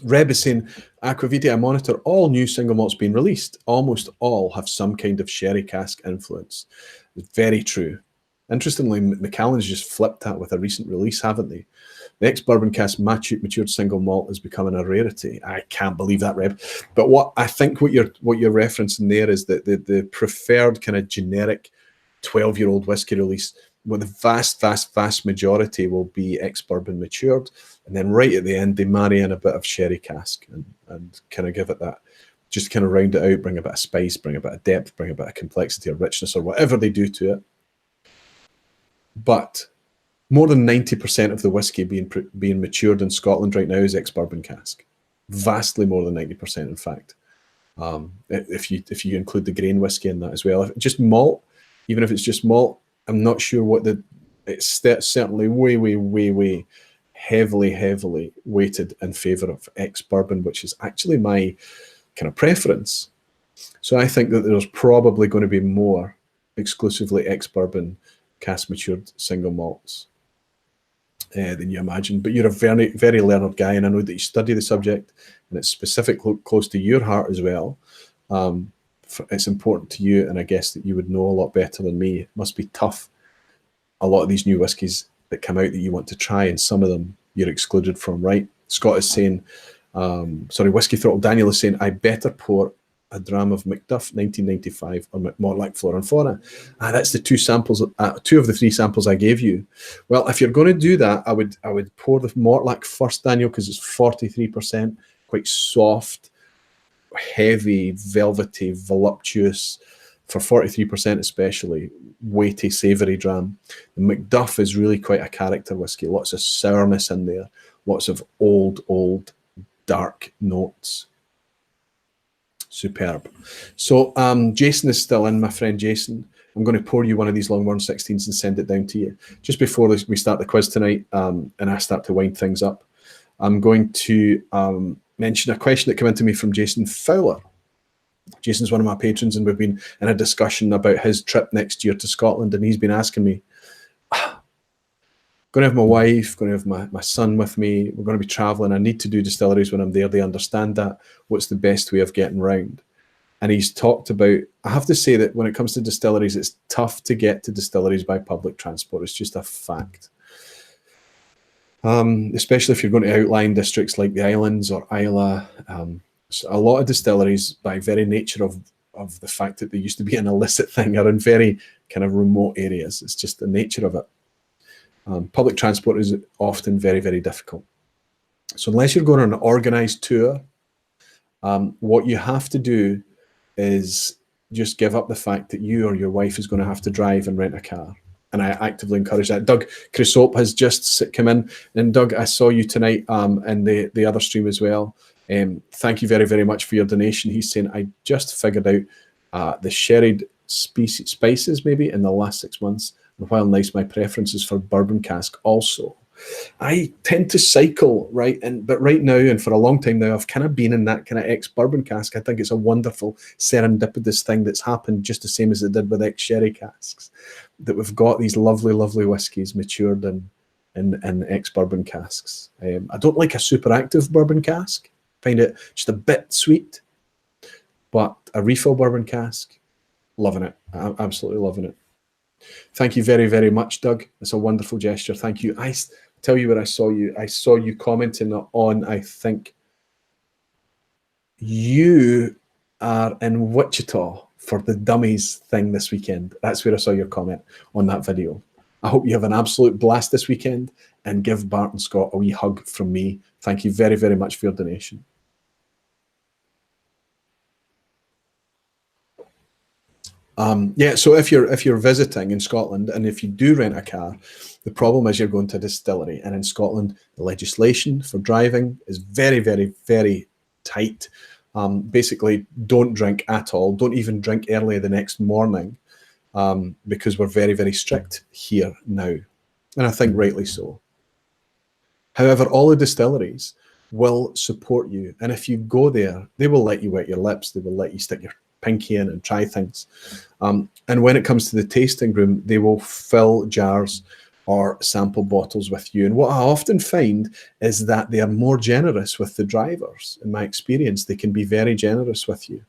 A: Reb is saying, Aquavite, I monitor all new single malts being released. Almost all have some kind of sherry cask influence. Very true. Interestingly, Macallan's just flipped that with a recent release, haven't they? The ex-bourbon cask matured single malt is becoming a rarity. I can't believe that, Reb. But what you're referencing there is that the preferred kind of generic 12-year-old whiskey release, well, the vast majority will be ex-bourbon matured, and then right at the end they marry in a bit of sherry cask and kind of give it that, just kind of round it out, bring a bit of spice, bring a bit of depth, bring a bit of complexity or richness or whatever they do to it. But more than 90% of the whiskey being matured in Scotland right now is ex-bourbon cask. Vastly more than 90%, in fact. If you include the grain whiskey in that as well. Just malt, even if it's just malt, I'm not sure what it's certainly way heavily weighted in favour of ex-bourbon, which is actually my kind of preference. So I think that there's probably going to be more exclusively ex-bourbon cask matured single malts than you imagine. But you're a very, very learned guy, and I know that you study the subject, and it's specifically close to your heart as well. It's important to you, and I guess that you would know a lot better than me. It must be tough. A lot of these new whiskies that come out that you want to try, and some of them you're excluded from, right? Scott is saying, Whiskey Throttle Daniel is saying, I better pour a dram of Macduff 1995 or Mortlach Flora and Fauna. That's the 2 samples, 2 of the 3 samples I gave you. Well, if you're going to do that, I would pour the Mortlach first, Daniel, because it's 43%, quite soft, heavy, velvety, voluptuous, for 43% especially, weighty, savoury dram. The Macduff is really quite a character whiskey, lots of sourness in there, lots of old, dark notes. Superb. So Jason is still in, my friend Jason. I'm going to pour you one of these Longmorn 16s and send it down to you. Just before we start the quiz tonight, and I start to wind things up, I'm going to mention a question that came into me from Jason Fowler. Jason's one of my patrons, and we've been in a discussion about his trip next year to Scotland, and he's been asking me, going to have my wife, going to have my son with me, we're going to be traveling, I need to do distilleries when I'm there, they understand that, what's the best way of getting round? And he's talked about, I have to say that when it comes to distilleries, it's tough to get to distilleries by public transport. It's just a fact. Especially if you're going to outlying districts like the Islands or Isla. A lot of distilleries, by very nature of the fact that they used to be an illicit thing, are in very kind of remote areas. It's just the nature of it. Public transport is often very, very difficult. So unless you're going on an organised tour, what you have to do is just give up the fact that you or your wife is going to have to drive and rent a car. And I actively encourage that. Doug Crisop has just come in. And Doug, I saw you tonight in the other stream as well. Thank you very, very much for your donation. He's saying, I just figured out the sherried spices maybe in the last 6 months. And while nice, my preference is for bourbon cask also. I tend to cycle, right? But right now, and for a long time now, I've kind of been in that kind of ex-bourbon cask. I think it's a wonderful serendipitous thing that's happened just the same as it did with ex-sherry casks, that we've got these lovely, lovely whiskies matured in ex-bourbon casks. I don't like a super active bourbon cask. Find it just a bit sweet. But a refill bourbon cask, loving it. I'm absolutely loving it. Thank you very, very much, Doug. It's a wonderful gesture. Thank you. I tell you where I saw you. I saw you commenting on, I think you are in Wichita for the Dummies thing this weekend. That's where I saw your comment on that video. I hope you have an absolute blast this weekend, and give Bart and Scott a wee hug from me. Thank you very, very much for your donation. Yeah, so if you're visiting in Scotland, and if you do rent a car, the problem is you're going to a distillery, and in Scotland the legislation for driving is very, very, very tight. Basically, don't drink at all. Don't even drink early the next morning, because we're very, very strict here now, and I think rightly so. However, all the distilleries will support you, and if you go there, they will let you wet your lips. They will let you stick your pinky in and try things. And when it comes to the tasting room, they will fill jars or sample bottles with you. And what I often find is that they are more generous with the drivers. In my experience, they can be very generous with you.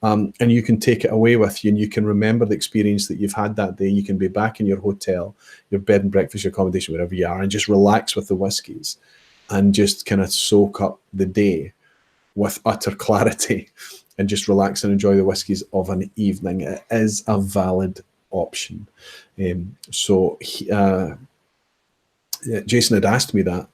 A: And you can take it away with you, and you can remember the experience that you've had that day. You can be back in your hotel, your bed and breakfast, your accommodation, wherever you are, and just relax with the whiskies and just kind of soak up the day with utter clarity and just relax and enjoy the whiskies of an evening. It is a valid option. Jason had asked me that,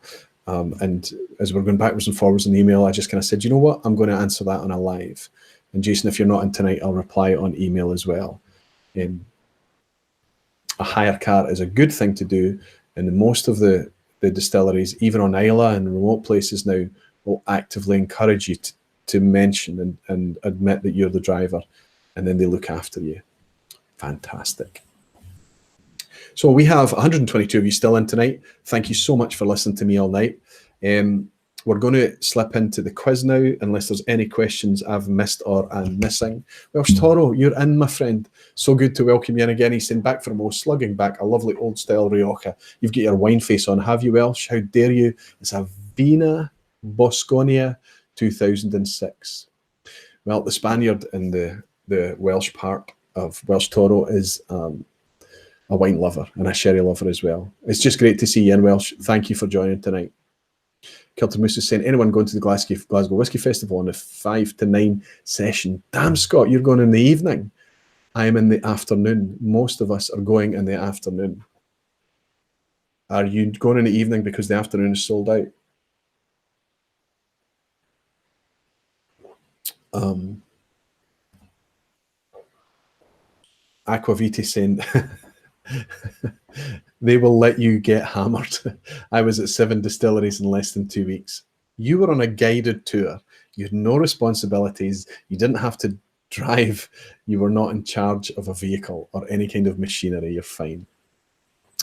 A: and as we're going backwards and forwards in the email, I just kind of said, you know what, I'm going to answer that on a live. And Jason, if you're not in tonight, I'll reply on email as well. A hire car is a good thing to do, and most of the distilleries, even on Isla and remote places now, will actively encourage you to mention and admit that you're the driver, and then they look after you. Fantastic. So we have 122 of you still in tonight. Thank you so much for listening to me all night. We're going to slip into the quiz now, unless there's any questions I've missed or I'm missing. Welsh Toro, you're in, my friend. So good to welcome you in again. He's saying, back for more, slugging back a lovely old-style Rioja. You've got your wine face on, have you, Welsh? How dare you? It's a Vina Bosconia 2006. Well, the Spaniard in the Welsh part of Welsh Toro is a wine lover and a sherry lover as well. It's just great to see you in, Welsh. Thank you for joining tonight. Kilter Moose is saying, anyone going to the Glasgow Whisky Festival on a 5 to 9 session? Damn, Scott, you're going in the evening. I am in the afternoon. Most of us are going in the afternoon. Are you going in the evening because the afternoon is sold out? Aquaviti saying they will let you get hammered. I was at 7 distilleries in less than 2 weeks. You were on a guided tour. You had no responsibilities. You didn't have to drive. You were not in charge of a vehicle or any kind of machinery. You're fine.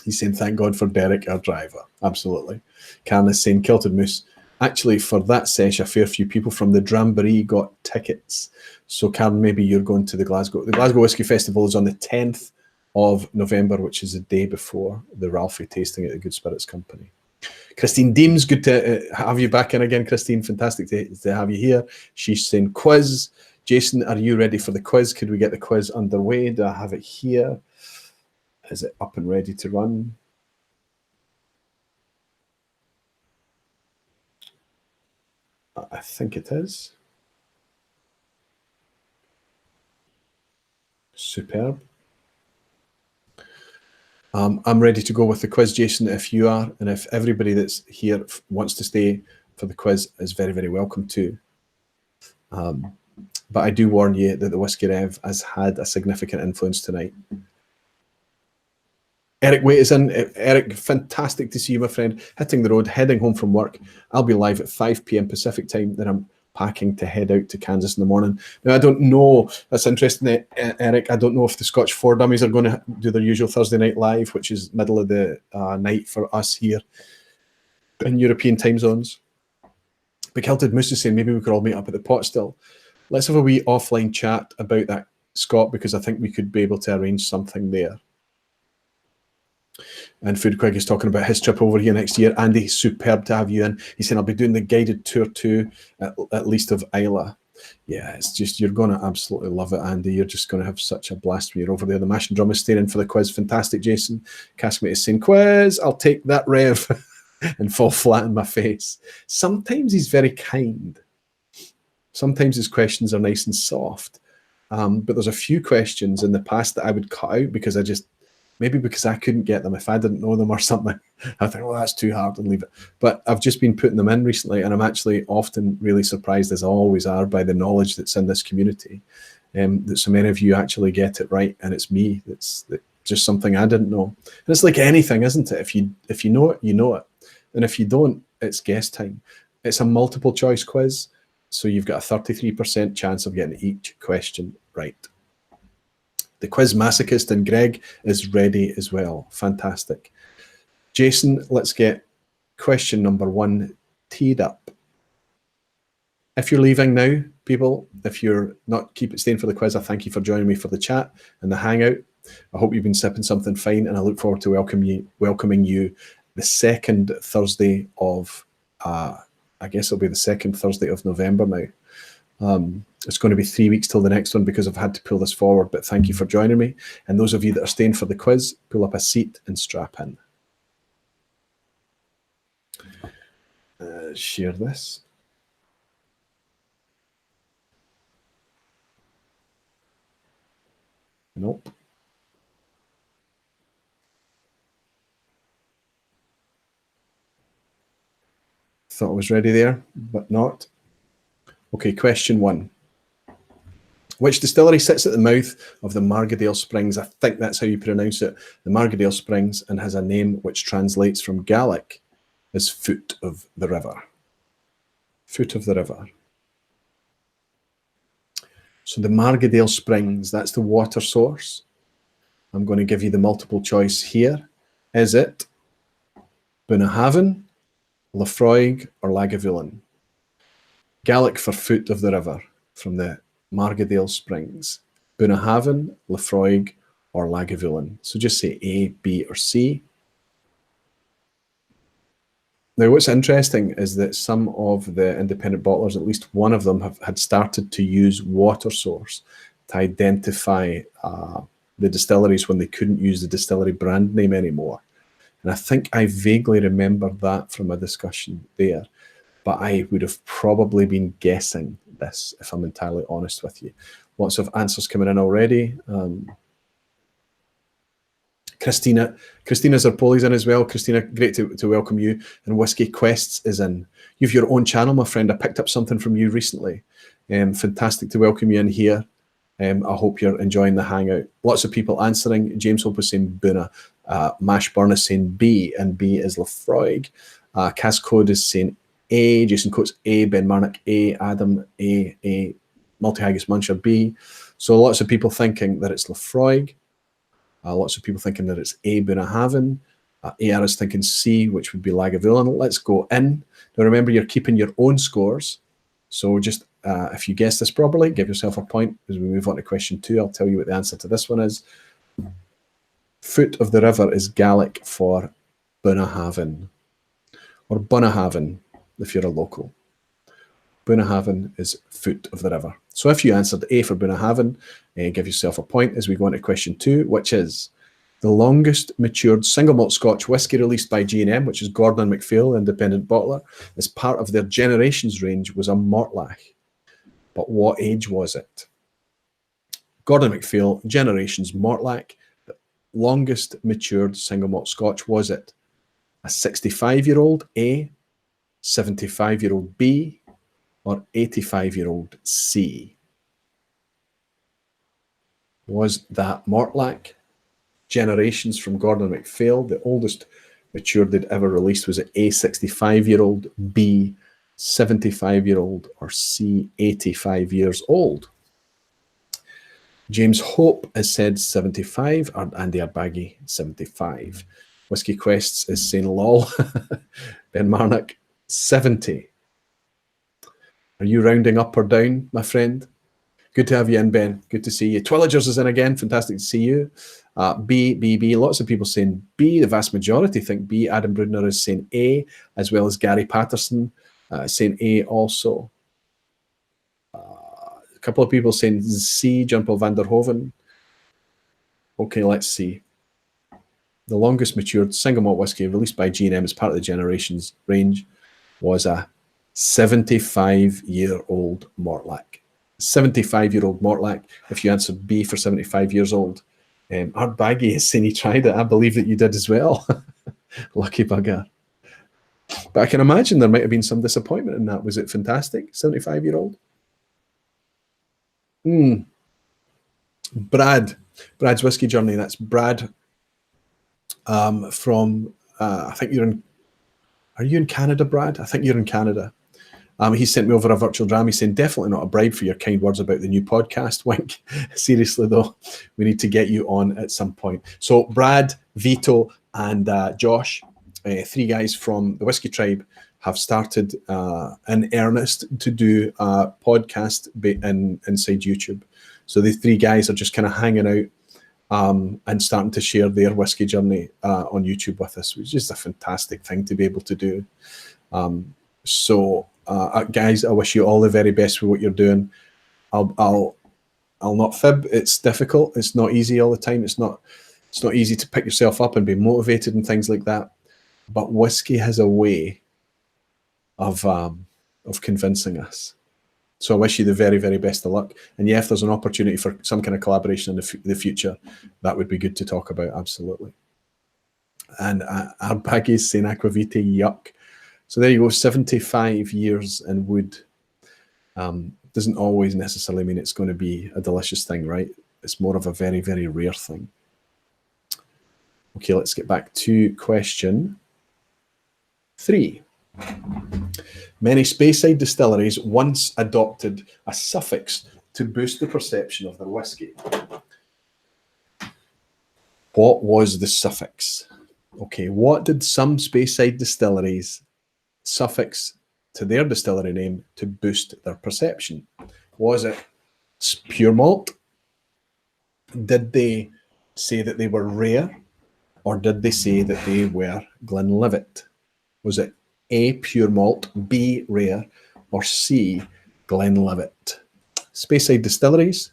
A: He's saying, thank God for Derek, our driver. Absolutely. Karen is saying, Kilted Moose, actually, for that sesh, a fair few people from the Dramboree got tickets. So, Karen, maybe you're going to the Glasgow. The Glasgow Whisky Festival is on the 10th of November, which is the day before the Ralphie tasting at the Good Spirits Company. Christine Deems, good to have you back in again, Christine. Fantastic to have you here. She's saying quiz. Jason, are you ready for the quiz? Could we get the quiz underway? Do I have it here? Is it up and ready to run? I think it is. Superb. I'm ready to go with the quiz, Jason, if you are, and if everybody that's here wants to stay for the quiz is very, very welcome too. but I do warn you that the Whiskey Rev has had a significant influence tonight. Eric Waite is in. Eric, fantastic to see you, my friend. Hitting the road, heading home from work. I'll be live at 5 p.m. Pacific time. Then I'm packing to head out to Kansas in the morning. Now, I don't know. That's interesting, Eric. I don't know if the Scotch 4 Dummies are going to do their usual Thursday night live, which is middle of the night for us here in European time zones. But Kilted Moose is saying maybe we could all meet up at the pot still. Let's have a wee offline chat about that, Scott, because I think we could be able to arrange something there. And Food Quig is talking about his trip over here next year. Andy, superb to have you in. He's saying I'll be doing the guided tour too, at least of Isla. Yeah, it's just, you're going to absolutely love it, Andy. You're just going to have such a blast when you're over there. The Mash and Drum is staying in for the quiz. Fantastic, Jason. Castmate is saying, quiz, I'll take that, Rev, and fall flat in my face. Sometimes he's very kind. Sometimes his questions are nice and soft. But there's a few questions in the past that I would cut out because maybe because I couldn't get them if I didn't know them or something. I think, well, that's too hard and leave it. But I've just been putting them in recently, and I'm actually often really surprised, as I always are, by the knowledge that's in this community. That so many of you actually get it right, and it's me. That's just something I didn't know. And it's like anything, isn't it? If you know it, you know it. And if you don't, it's guess time. It's a multiple choice quiz, so you've got a 33% chance of getting each question right. The quiz masochist and Greg is ready as well. Fantastic. Jason, let's get question number 1 teed up. If you're leaving now, people, if you're not staying for the quiz, I thank you for joining me for the chat and the hangout. I hope you've been sipping something fine, and I look forward to welcoming you the second Thursday of, I guess it'll be the second Thursday of November now. It's going to be 3 weeks till the next one because I've had to pull this forward, but thank you for joining me. And those of you that are staying for the quiz, pull up a seat and strap in. Share this. Nope. Thought I was ready there, but not. Okay, question 1. Which distillery sits at the mouth of the Margadale Springs? I think that's how you pronounce it. The Margadale Springs, and has a name which translates from Gaelic as Foot of the River. Foot of the River. So the Margadale Springs, that's the water source. I'm going to give you the multiple choice here. Is it Bunnahabhain, Laphroaig, or Lagavulin? Gaelic for Foot of the River from the Margadale Springs. Bunnahabhain, Laphroaig, or Lagavulin. So just say A, B, or C. Now, what's interesting is that some of the independent bottlers, at least one of them, had started to use water source to identify the distilleries when they couldn't use the distillery brand name anymore. And I think I vaguely remember that from a discussion there. But I would have probably been guessing this, if I'm entirely honest with you. Lots of answers coming in already. Christina Zarpoli's in as well. Christina, great to welcome you. And Whiskey Quests is in. You have your own channel, my friend. I picked up something from you recently. Fantastic to welcome you in here. I hope you're enjoying the hangout. Lots of people answering. James Hope is saying Buna. Mashburn is saying B, and B is Laphroaig. Cascode is saying A. Jason Coates A. Ben Marnock A. Adam A. Multi-Haggis Muncher B. So lots of people thinking that it's Laphroaig. Lots of people thinking that it's A. Bunnahabhain. AR is thinking C, which would be Lagavulin. Let's go in. Now remember, you're keeping your own scores. So just if you guess this properly, give yourself a point. As we move on to question 2, I'll tell you what the answer to this one is. Foot of the River is Gaelic for Bunnahabhain, or Bunnahabhain if you're a local. Bunnahabhain is Foot of the River. So if you answered A for Bunnahabhain, give yourself a point as we go into question 2, which is the longest matured single malt Scotch whisky released by G&M, which is Gordon and MacPhail, independent bottler, as part of their Generations range, was a Mortlach. But what age was it? Gordon MacPhail, Generations Mortlach, the longest matured single malt Scotch, was it a 65-year-old A, 75-year-old B, or 85-year-old C? Was that Mortlach? Generations from Gordon MacPhail. The oldest matured they'd ever released was A, 65-year-old, B, 75-year-old, or C, 85 years old. James Hope has said 75, or Andy Arbaggy, 75. Whiskey Quests is saying lol. Ben Marnock, 70. Are you rounding up or down, my friend? Good to have you in, Ben. Good to see you. Twillagers is in again. Fantastic to see you. B. Lots of people saying B. The vast majority think B. Adam Brudner is saying A, as well as Gary Patterson saying A also. A couple of people saying C. John Paul van der Hoven. Okay, let's see. The longest matured single malt whiskey released by G&M as part of the Generations range was a 75-year-old Mortlach. 75-year-old Mortlach. If you answered B for 75 years old, Art Baggy is saying he tried it. I believe that you did as well. Lucky bugger. But I can imagine there might have been some disappointment in that. Was it fantastic? 75-year-old? Brad's Whiskey Journey. That's Brad from, I think you're in, are you in Canada, Brad? I think you're in Canada. He sent me over a virtual dram. He's saying, definitely not a bribe for your kind words about the new podcast. Wink. Seriously, though, we need to get you on at some point. So Brad, Vito, and Josh, three guys from the Whiskey Tribe, have started in earnest to do a podcast inside YouTube. So the three guys are just kind of hanging out and starting to share their whiskey journey on YouTube with us, which is a fantastic thing to be able to do. Guys, I wish you all the very best with what you're doing. I'll not fib. It's difficult. It's not easy all the time. It's not easy to pick yourself up and be motivated and things like that. But whiskey has a way of convincing us. So I wish you the very, very best of luck. And yeah, if there's an opportunity for some kind of collaboration in the future, that would be good to talk about, absolutely. And Arbaggy's saying Aquavite, yuck. So there you go, 75 years in wood. Doesn't always necessarily mean it's going to be a delicious thing, right? It's more of a very, very rare thing. Okay, let's get back to question 3. Many Speyside distilleries once adopted a suffix to boost the perception of their whiskey. What was the suffix? Okay, what did some Speyside distilleries suffix to their distillery name to boost their perception? Was it pure malt? Did they say that they were rare? Or did they say that they were Glenlivet? Was it A, pure malt, B, rare, or C, Glenlivet? Speyside distilleries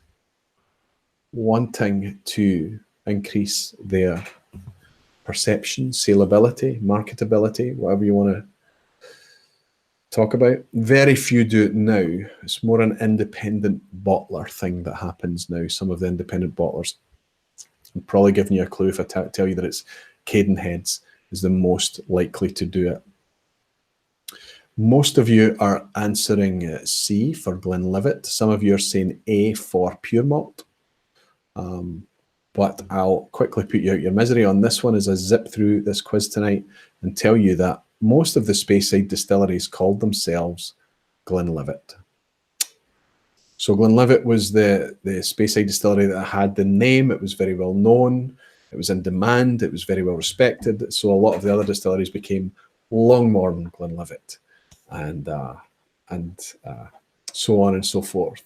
A: wanting to increase their perception, saleability, marketability, whatever you want to talk about. Very few do it now. It's more an independent bottler thing that happens now. Some of the independent bottlers, I'm probably giving you a clue if I tell you that it's Cadenheads is the most likely to do it. Most of you are answering C for Glenlivet. Some of you are saying A for pure malt. But I'll quickly put you out your misery on this one as I zip through this quiz tonight and tell you that most of the Speyside distilleries called themselves Glenlivet. So Glenlivet was the Speyside distillery that had the name. It was very well known. It was in demand. It was very well respected. So a lot of the other distilleries became Longmorn Glenlivet, and so on and so forth.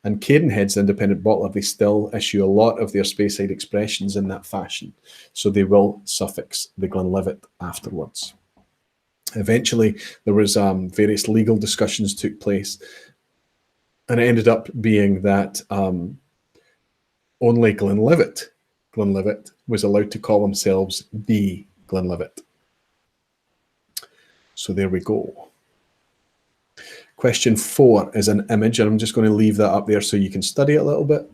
A: And Cadenhead's independent bottler, they still issue a lot of their Speyside expressions in that fashion. So they will suffix the Glenlivet afterwards. Eventually, there was various legal discussions took place, and it ended up being that only Glenlivet was allowed to call themselves the Glenlivet. So there we go. Question 4 is an image, and I'm just going to leave that up there so you can study it a little bit.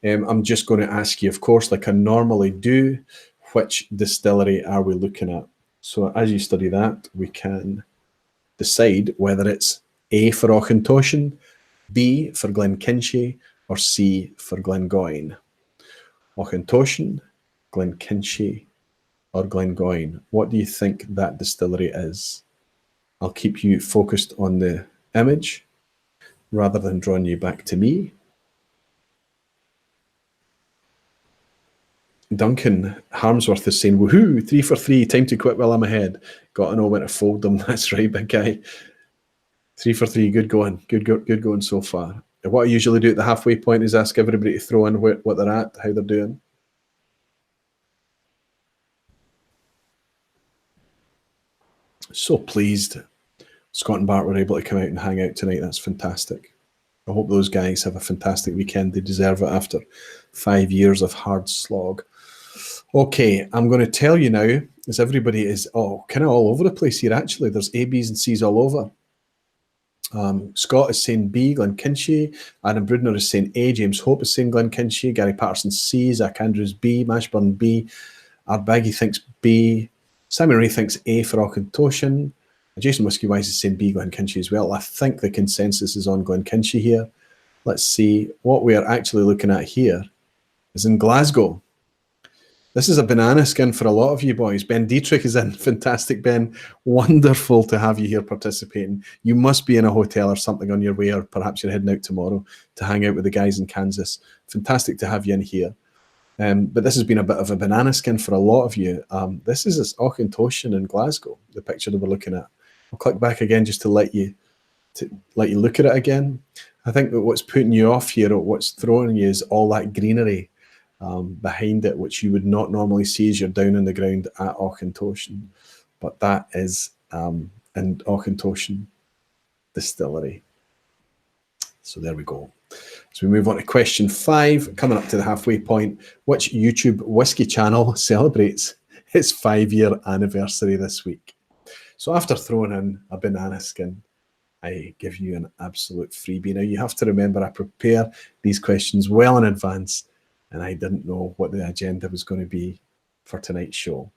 A: I'm just going to ask you, of course, like I normally do, which distillery are we looking at? So as you study that, we can decide whether it's A for Auchentoshan, B for Glenkinchie, or C for Glengoyne. Auchentoshan, Glenkinchie, or Glengoyne? What do you think that distillery is? I'll keep you focused on the image rather than drawing you back to me. Duncan Harmsworth is saying, woohoo, 3 for 3, time to quit while I'm ahead. Got to know when to fold them. That's right, big guy. 3 for 3, good going. Good going so far. What I usually do at the halfway point is ask everybody to throw in what they're at, how they're doing. So pleased Scott and Bart were able to come out and hang out tonight. That's fantastic. I hope those guys have a fantastic weekend. They deserve it after 5 years of hard slog. Okay, I'm going to tell you now, as everybody is kind of all over the place here, actually. There's A, B's and C's all over. Scott is saying B, Glenkinchie. Adam Brudner is saying A. James Hope is saying Glenkinchie. Gary Patterson C. Zach Andrews B. Mashburn B. Ardbaggy thinks B. Simon Ray thinks A for Auchentoshan. Jason Whiskey Wise is saying B, Glenkinchie as well. I think the consensus is on Glenkinchie here. Let's see. What we are actually looking at here is in Glasgow. This is a banana skin for a lot of you boys. Ben Dietrich is in. Fantastic, Ben. Wonderful to have you here participating. You must be in a hotel or something on your way, or perhaps you're heading out tomorrow to hang out with the guys in Kansas. Fantastic to have you in here. But this has been a bit of a banana skin for a lot of you. This is Auchentoshan in Glasgow, the picture that we're looking at. I'll click back again just to let you look at it again. I think that what's putting you off here, or what's throwing you, is all that greenery behind it, which you would not normally see as you're down on the ground at Auchentoshan. But that is in Auchentoshan Distillery. So there we go. So we move on to question 5, coming up to the halfway point. Which YouTube whiskey channel celebrates its 5-year anniversary this week? So after throwing in a banana skin, I give you an absolute freebie. Now, you have to remember, I prepare these questions well in advance, and I didn't know what the agenda was going to be for tonight's show.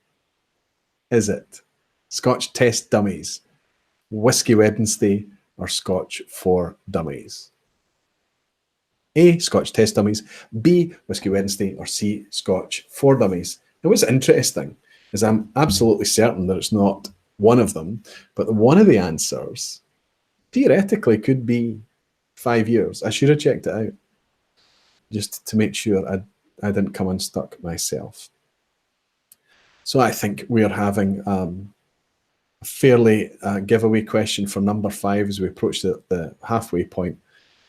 A: Is it Scotch Test Dummies, Whiskey Wednesday, or Scotch for Dummies? A, Scotch Test Dummies, B, Whiskey Wednesday, or C, Scotch for Dummies. Now, what's interesting is I'm absolutely certain that it's not one of them, but one of the answers theoretically could be 5 years. I should have checked it out just to make sure I didn't come unstuck myself. So I think we are having a fairly giveaway question for number 5 as we approach the halfway point.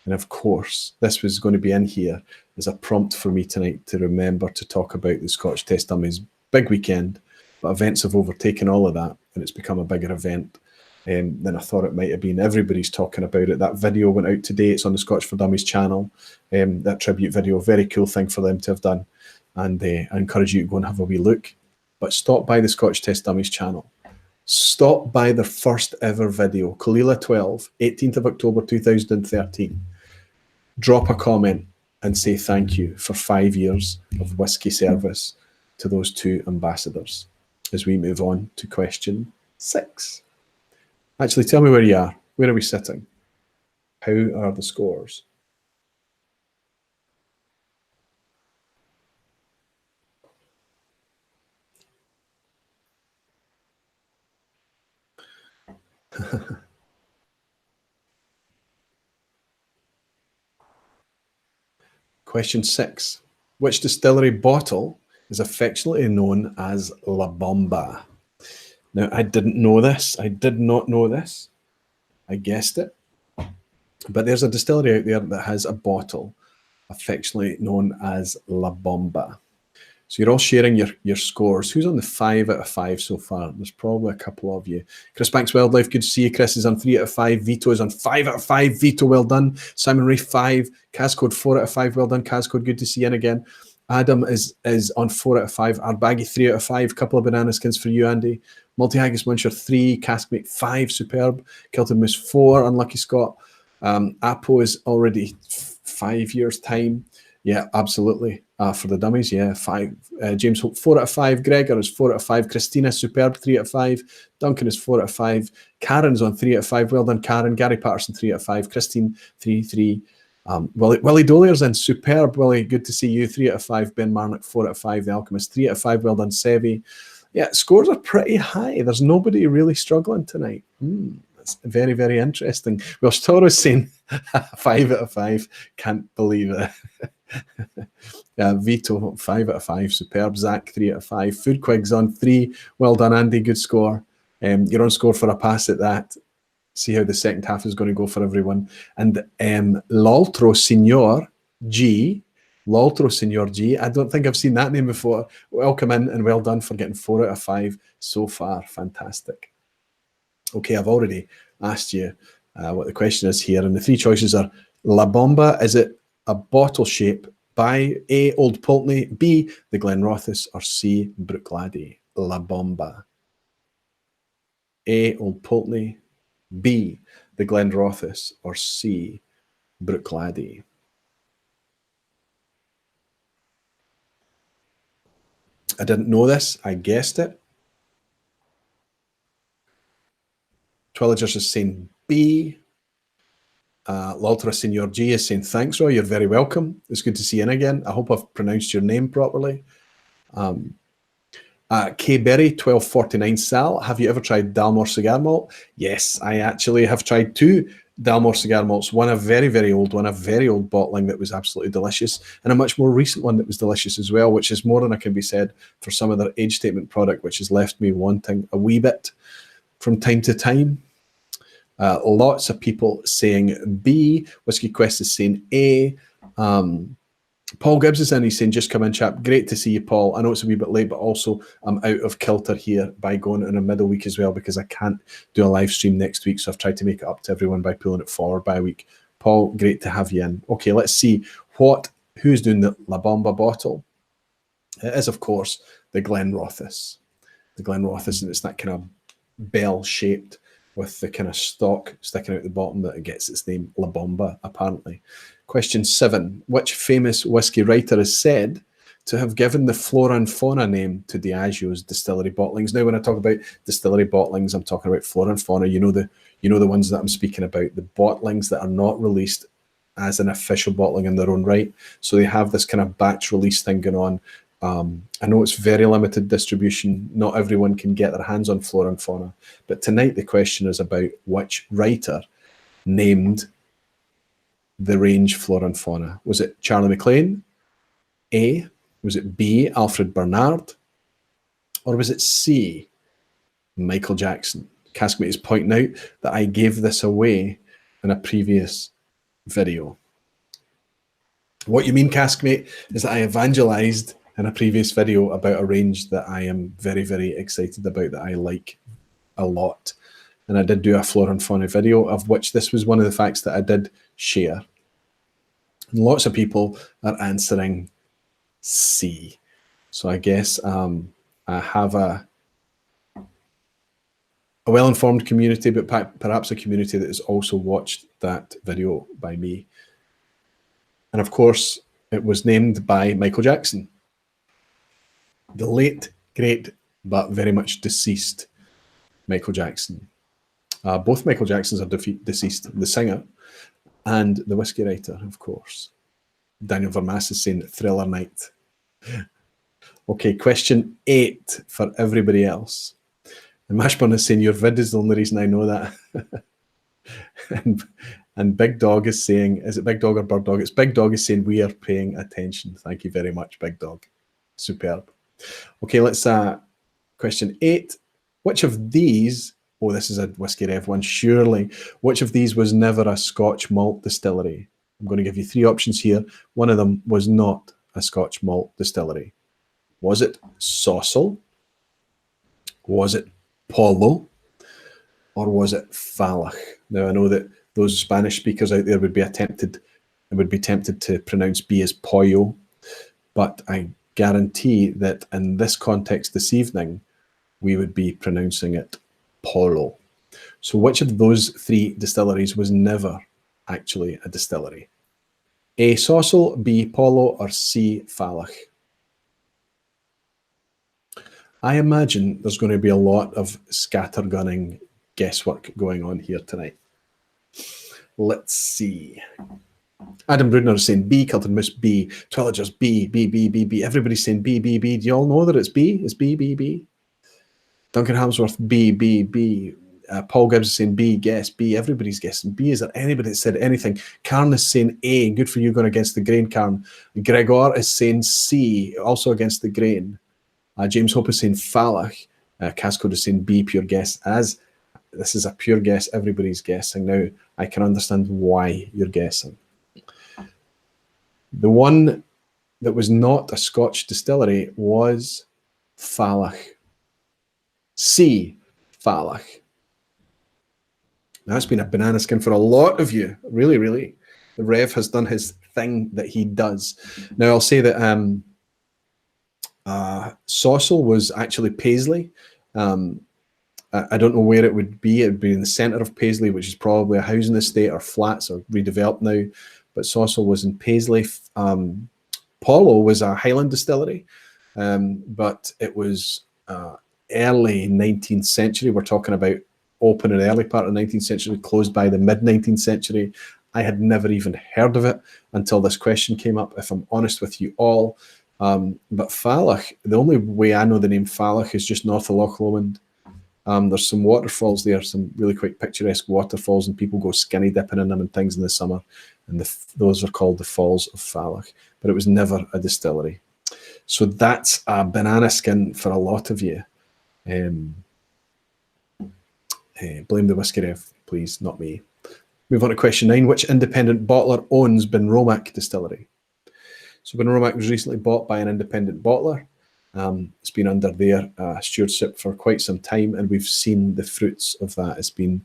A: And of course, this was going to be in here as a prompt for me tonight to remember to talk about the Scotch Test Dummies big weekend. But events have overtaken all of that, and it's become a bigger event than I thought it might have been. Everybody's talking about it. That video went out today. It's on the Scotch for Dummies channel. That tribute video, very cool thing for them to have done. And I encourage you to go and have a wee look. But stop by the Scotch Test Dummies channel. Stop by their first ever video, Kalila 12, 18th of October 2013. Drop a comment and say thank you for 5 years of whiskey service to those two ambassadors. As we move on to question 6. Actually, tell me where you are. Where are we sitting? How are the scores? Question 6. Which distillery bottle is affectionately known as La Bomba? Now, I didn't know this. I did not know this. I guessed it. But there's a distillery out there that has a bottle affectionately known as La Bomba. So you're all sharing your scores. Who's on the 5 out of 5 so far? There's probably a couple of you. Chris Banks Wildlife, good to see you. Chris is on 3 out of 5. Vito is on 5 out of 5. Vito, well done. Simon Ray, 5. Cascode, 4 out of 5. Well done, Cascode. Good to see you in again. Adam is on 4 out of 5. Ardbaggy, 3 out of 5. Couple of banana skins for you, Andy. Multi-Haggis Muncher, 3. Caskmate, 5. Superb. Kilton Moose, 4. Unlucky Scott. Apo is already 5 years' time. Yeah, absolutely. For the dummies, yeah, 5. James Hope, 4 out of 5. Gregor is 4 out of 5. Christina, superb, 3 out of 5. Duncan is 4 out of 5. Karen's on 3 out of 5. Well done, Karen. Gary Patterson, 3 out of 5. Christine, 3. Willie Dolier's in. Superb, Willie. Good to see you. 3 out of 5. Ben Marnock, 4 out of 5. The Alchemist, 3 out of 5. Well done, Sevi. Yeah, scores are pretty high. There's nobody really struggling tonight. That's very, very interesting. Well, Toro's saying 5 out of 5. Can't believe it. Vito, 5 out of 5. Superb. Zach, 3 out of 5. Food Quigs on 3. Well done, Andy. Good score. You're on score for a pass at that. See how the second half is going to go for everyone. And L'Altro Signor G. L'Altro Signor G. I don't think I've seen that name before. Welcome in and well done for getting 4 out of 5 so far. Fantastic. Okay, I've already asked you what the question is here. And the 3 choices are La Bomba. Is it a bottle shape by A, Old Pulteney, B, the Glenrothes, or C, Bruichladdich? La Bomba. A, Old Pulteney, B, the Glenrothes, or C, Bruichladdich? I didn't know this. I guessed it. Twillagers is saying B. L'Altra Signor G is saying, thanks, Roy. You're very welcome. It's good to see you in again. I hope I've pronounced your name properly. K Berry 1249 Sal, have you ever tried Dalmore cigar malt? Yes, I actually have tried 2 Dalmore cigar malts. One a very, very old one, a very old bottling that was absolutely delicious, and a much more recent one that was delicious as well, which is more than I can be said for some of their age statement product, which has left me wanting a wee bit from time to time. Lots of people saying B. Whiskey Quest is saying A. Paul Gibbs is in. He's saying, just come in, chap. Great to see you, Paul. I know it's a wee bit late, but also I'm out of kilter here by going in a middle week as well because I can't do a live stream next week. So I've tried to make it up to everyone by pulling it forward by a week. Paul, great to have you in. Okay, let's see who's doing the La Bomba bottle. It is, of course, the Glenrothes. The Glenrothes, and it's that kind of bell-shaped with the kind of stalk sticking out the bottom that it gets its name, La Bomba, apparently. Question 7. Which famous whiskey writer is said to have given the flora and fauna name to Diageo's distillery bottlings? Now, when I talk about distillery bottlings, I'm talking about flora and fauna. You know the ones that I'm speaking about, the bottlings that are not released as an official bottling in their own right. So they have this kind of batch release thing going on. I know it's very limited distribution. Not everyone can get their hands on flora and fauna. But tonight the question is about which writer named the range flora and fauna. Was it Charlie MacLean? A. Was it B. Alfred Bernard? Or was it C. Michael Jackson? Caskmate is pointing out that I gave this away in a previous video. What you mean, Caskmate, is that I evangelized in a previous video about a range that I am very, very excited about, that I like a lot. And I did do a flora and fauna video, of which this was one of the facts that I did share. And lots of people are answering C. So I guess I have a well-informed community, but perhaps a community that has also watched that video by me. And of course, it was named by Michael Jackson, the late, great, but very much deceased Michael Jackson. Both Michael Jacksons are deceased, the singer and the whiskey writer, of course. Daniel Vermaas is saying Thriller Night. Okay, question 8 for everybody else. And Mashburn is saying your vid is the only reason I know that. and Big Dog is saying, is it Big Dog or Bird Dog? It's Big Dog is saying we are paying attention. Thank you very much, Big Dog. Superb. Okay, let's question 8. Which of these, oh, this is a Whiskey Rev one, surely. Which of these was never a Scotch malt distillery? I'm going to give you 3 options here. One of them was not a Scotch malt distillery. Was it Saucil? Was it Polo? Or was it Falach? Now, I know that those Spanish speakers out there would be tempted to pronounce B as Pollo, but I guarantee that in this context this evening, we would be pronouncing it Polo. So which of those 3 distilleries was never actually a distillery? A. Saucil, B. Polo, or C. Falach? I imagine there's going to be a lot of scattergunning guesswork going on here tonight. Let's see. Adam Brudner is saying B. Kilton Moose B. Twillagers B. B. B. B. B. Everybody's saying B. B. B. Do you all know that it's B? It's B. B. B. Duncan Hamsworth B. B. B. Paul Gibbs is saying B. Guess B. Everybody's guessing B. Is there anybody that said anything? Karen is saying A. Good for you going against the grain, Karen. Gregor is saying C. Also against the grain. James Hope is saying Falach. Cascode is saying B. Pure guess. As this is a pure guess, everybody's guessing. Now, I can understand why you're guessing. The one that was not a Scotch distillery was Falach. C. Falach. Now, it's been a banana skin for a lot of you. Really, really. The Rev has done his thing that he does. Now, I'll say that Saucil was actually Paisley. I don't know where it would be. It would be in the centre of Paisley, which is probably a housing estate or flats or redeveloped now. But Saucil was in Paisley. Paulo was a Highland distillery, but it was early 19th century. We're talking about open in the early part of the 19th century, closed by the mid-19th century. I had never even heard of it until this question came up, if I'm honest with you all. But Falach, the only way I know the name Falach is just north of Loch Lomond. There's some waterfalls there, some really quite picturesque waterfalls, and people go skinny dipping in them and things in the summer. And those are called the Falls of Falach. But it was never a distillery. So that's a banana skin for a lot of you. Blame the whiskey rev, please, not me. Move on to question 9. Which independent bottler owns Benromac Distillery? So Benromac was recently bought by an independent bottler. It's been under their stewardship for quite some time, and we've seen the fruits of that. It's been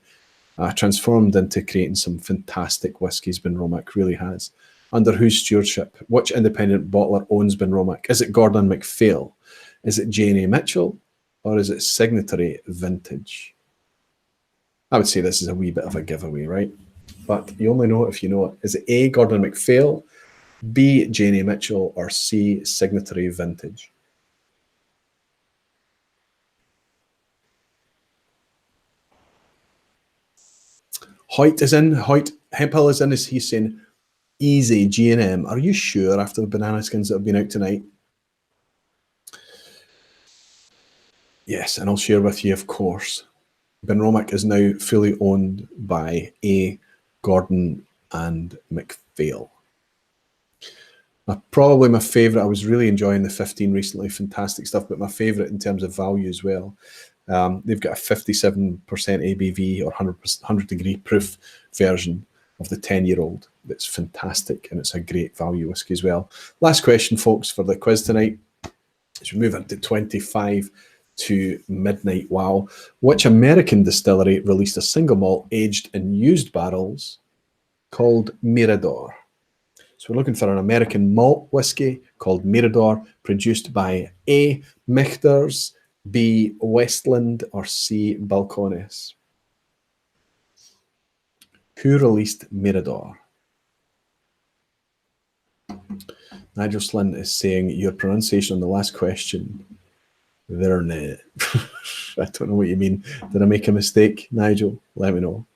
A: transformed into creating some fantastic whiskies. Benromac really has. Under whose stewardship? Which independent bottler owns Benromac? Is it Gordon MacPhail? Is it J&A Mitchell? Or is it Signatory Vintage? I would say this is a wee bit of a giveaway, right? But you only know it if you know it. Is it A, Gordon MacPhail, B, J&A Mitchell, or C, Signatory Vintage? Hoyt is in. Hoyt Hemphill is in. He's saying, easy, G&M. Are you sure after the banana skins that have been out tonight? Yes, and I'll share with you, of course. Benromac is now fully owned by A, Gordon and MacPhail. Probably my favourite, I was really enjoying the 15 recently, fantastic stuff, but my favourite in terms of value as well. They've got a 57% ABV or 100 degree proof version of the 10-year-old. That's fantastic, and it's a great value whiskey as well. Last question, folks, for the quiz tonight. As we move into 25 to midnight. Wow. Which American distillery released a single malt aged in used barrels called Mirador? So we're looking for an American malt whiskey called Mirador, produced by A, Michter's, B, Westland, or C, Balcones. Who released Mirador? Nigel Slynn is saying your pronunciation on the last question, they're not. I don't know what you mean. Did I make a mistake, Nigel? Let me know.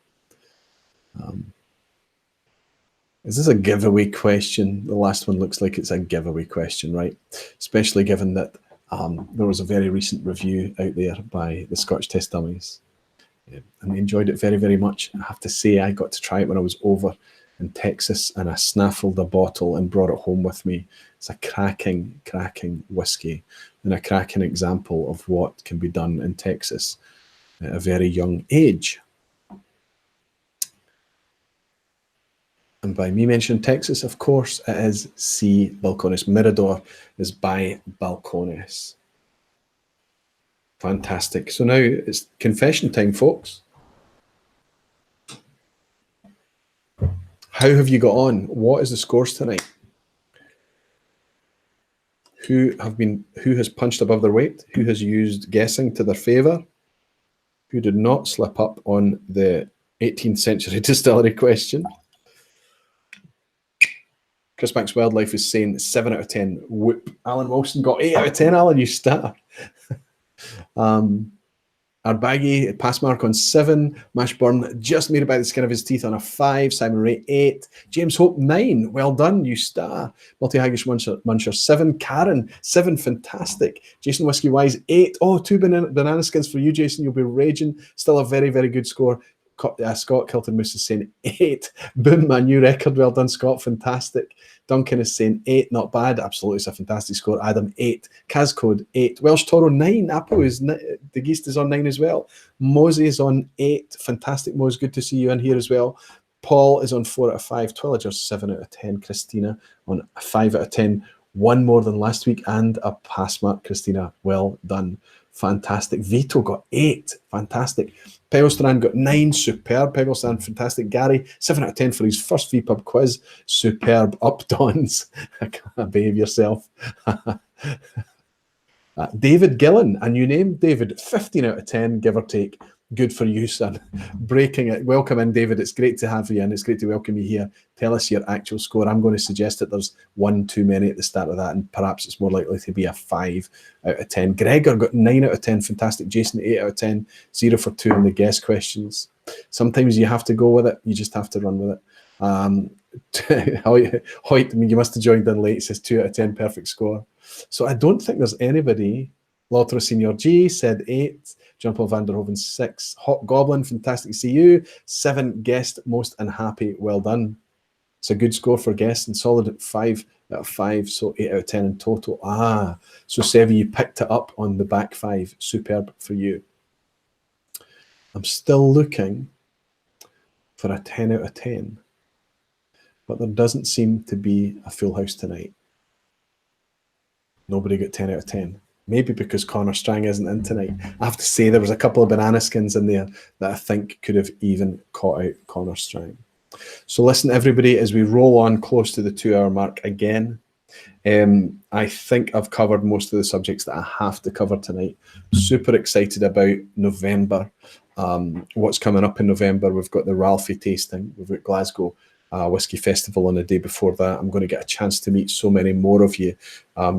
A: Is this a giveaway question? The last one looks like it's a giveaway question, right? Especially given that there was a very recent review out there by the Scotch Test Dummies. And they enjoyed it very, very much. I have to say, I got to try it when I was over in Texas, and I snaffled a bottle and brought it home with me. It's a cracking, cracking whiskey, and a cracking example of what can be done in Texas at a very young age. And by me mentioning Texas, of course, it is C, Balcones. Mirador is by Balcones. Fantastic. So now it's confession time, folks. How have you got on? What is the scores tonight? Who has punched above their weight? Who has used guessing to their favour? Who did not slip up on the 18th century distillery question? Chris Max Wildlife is saying 7 out of 10. Whoop. Alan Wilson got 8 out of 10. Alan, you star. Arbaggy, pass mark on 7. Mashburn just made it by the skin of his teeth on a 5. Simon Ray, 8. James Hope, 9. Well done, you star. Multi-Haggish Muncher, 7. Karen, 7. Fantastic. Jason Whiskey Wise, 8. Oh, 2 banana skins for you, Jason. You'll be raging. Still a very, very good score. Scott Kilton Moose is saying 8. Boom, my new record. Well done, Scott. Fantastic. Duncan is saying 8. Not bad. Absolutely, it's a fantastic score. Adam, 8. Kazcode, 8. Welsh Toro, 9. Apple is the Geist is on 9 as well. Mosey is on 8. Fantastic, Mose. Good to see you in here as well. Paul is on 4 out of 5. Twillager, 7 out of 10. Christina on a 5 out of 10. 1 more than last week and a pass mark. Christina, well done. Fantastic. Vito got 8. Fantastic. Pegglestrand got 9. Superb. Pegglestrand, fantastic. Gary, 7 out of 10 for his first vPub quiz. Superb. Up Dons. Behave yourself. David Gillen, a new name. David, 15 out of 10, give or take. Good for you, son. Breaking it. Welcome in, David. It's great to have you in. It's great to welcome you here. Tell us your actual score. I'm going to suggest that there's 1 too many at the start of that, and perhaps it's more likely to be a 5 out of 10. Gregor got 9 out of 10. Fantastic. Jason, 8 out of 10. 0 for 2 in the guest questions. Sometimes you have to go with it. You just have to run with it. Hoyt, I mean, you must have joined in late. It says 2 out of 10, perfect score. So I don't think there's anybody. Lautra Senior G said 8. John Paul Vanderhoven, 6. Hot Goblin, fantastic to see you. 7. Guest, most unhappy, well done. It's a good score for guests and solid at 5 out of 5, so 8 out of 10 in total. So Sevi, you picked it up on the back 5. Superb for you. I'm still looking for a 10 out of 10, but there doesn't seem to be a full house tonight. Nobody got 10 out of 10. Maybe because Connor Strang isn't in tonight. I have to say there was a couple of banana skins in there that I think could have even caught out Connor Strang. So listen, everybody, as we roll on close to the 2-hour mark again, I think I've covered most of the subjects that I have to cover tonight. Super excited about November. What's coming up in November? We've got the Ralphie tasting. We've got Glasgow Whiskey Festival on the day before that. I'm going to get a chance to meet so many more of you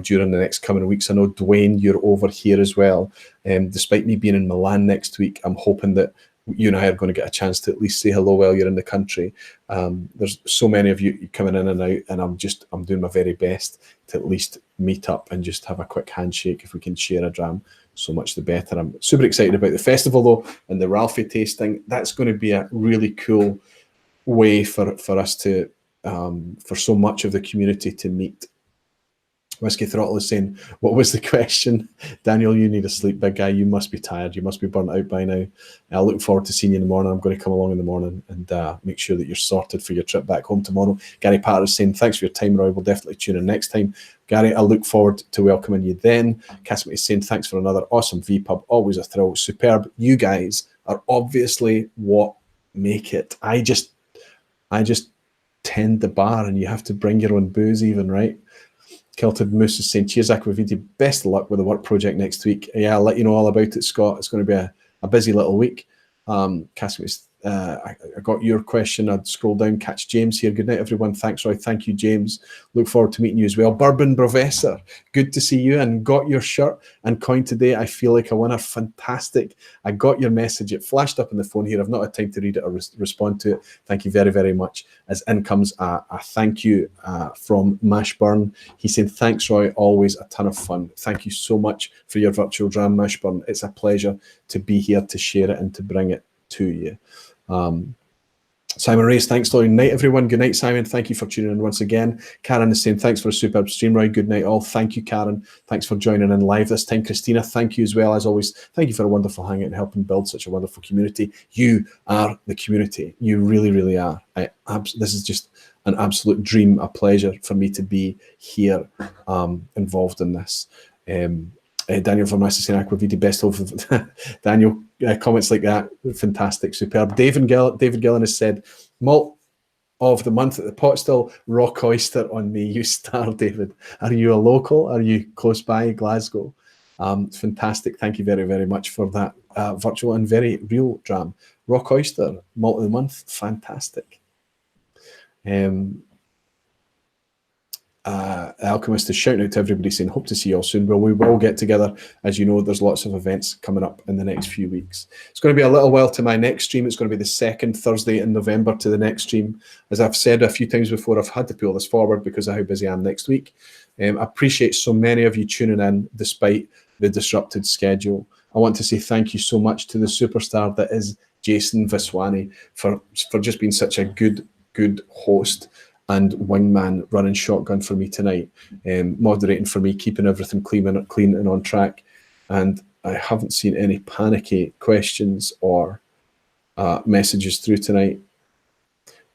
A: during the next coming weeks. I know, Dwayne, you're over here as well. Despite me being in Milan next week, I'm hoping that you and I are going to get a chance to at least say hello while you're in the country. There's so many of you coming in and out, and I'm doing my very best to at least meet up and just have a quick handshake. If we can share a dram, so much the better. I'm super excited about the festival though, and the Ralphie tasting. That's going to be a really cool way for us to for so much of the community to meet. Whiskey Throttle is saying, what was the question? Daniel, you need a sleep, big guy. You must be tired. You must be burnt out by now. I look forward to seeing you in the morning. I'm going to come along in the morning and make sure that you're sorted for your trip back home tomorrow. Gary Patter is saying, thanks for your time, Roy. We'll definitely tune in next time. Gary, I look forward to welcoming you then. Casimir is saying, thanks for another awesome vPub. Always a thrill. Superb. You guys are obviously what make it. I just tend the bar, and you have to bring your own booze even, right? Kilted Moose is saying, cheers, Aquaviti. Best of luck with the work project next week. Yeah, I'll let you know all about it, Scott. It's going to be a busy little week. Casimir, I got your question. I'd scroll down, catch James here. Good night, everyone. Thanks, Roy. Thank you, James. Look forward to meeting you as well. Bourbon Professor, good to see you, and got your shirt and coin today. I feel like a winner. Fantastic. I got your message. It flashed up on the phone here. I've not had time to read it or respond to it. Thank you very, very much. As in comes a thank you from Mashburn. He said, thanks, Roy. Always a ton of fun. Thank you so much for your virtual dram, Mashburn. It's a pleasure to be here to share it and to bring it to you. Simon Race, thanks, Laurie. Night, everyone. Good night, Simon. Thank you for tuning in once again. Karen is saying, thanks for a superb stream, Roy. Good night, all. Thank you, Karen. Thanks for joining in live this time. Christina, thank you as well. As always, thank you for a wonderful hangout and helping build such a wonderful community. You are the community. You really, really are. This is just an absolute dream, a pleasure for me to be here involved in this. Daniel from Master Aquaviti, best of Daniel. Comments like that, fantastic, superb. David Gillen has said, malt of the month at the pot still, Rock Oyster on me. You star, David. Are you a local? Are you close by Glasgow? Fantastic. Thank you very, very much for that virtual and very real dram. Rock Oyster, malt of the month, fantastic. Alchemist is shouting out to everybody saying, hope to see you all soon. Well, we will get together. As you know, there's lots of events coming up in the next few weeks. It's going to be a little while to my next stream. It's going to be the second Thursday in November to the next stream. As I've said a few times before, I've had to pull this forward because of how busy I am next week. I appreciate so many of you tuning in despite the disrupted schedule. I want to say thank you so much to the superstar that is Jason Viswani for just being such a good host and wingman, running shotgun for me tonight, moderating for me, keeping everything clean and on track. And I haven't seen any panicky questions or messages through tonight.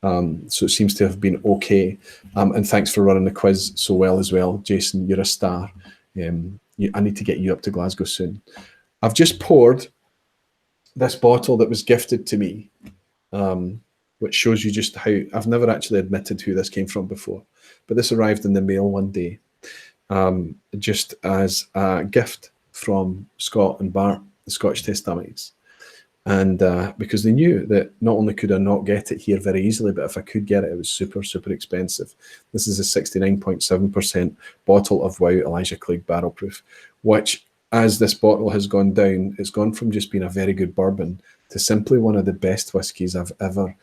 A: So it seems to have been okay. And thanks for running the quiz so well as well, Jason. You're a star. I need to get you up to Glasgow soon. I've just poured this bottle that was gifted to me, which shows you just how I've never actually admitted who this came from before, but this arrived in the mail one day, just as a gift from Scott and Bart, the Scotch Taste Dummies. And because they knew that not only could I not get it here very easily, but if I could get it, it was super, super expensive. This is a 69.7% bottle of Wow Elijah Clegg Barrel Proof, which, as this bottle has gone down, it's gone from just being a very good bourbon to simply one of the best whiskies I've ever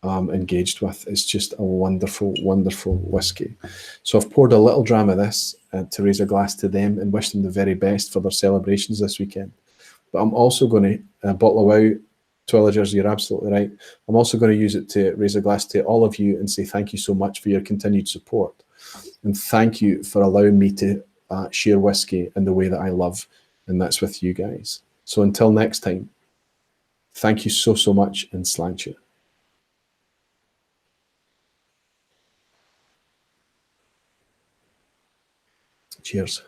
A: engaged with. It's just a wonderful, wonderful whiskey. So I've poured a little dram of this to raise a glass to them and wish them the very best for their celebrations this weekend. But I'm also going to bottle of Wow, Twillagers, you're absolutely right. I'm also going to use it to raise a glass to all of you and say thank you so much for your continued support. And thank you for allowing me to share whiskey in the way that I love, and that's with you guys. So until next time, thank you so, so much, and slant you. Cheers.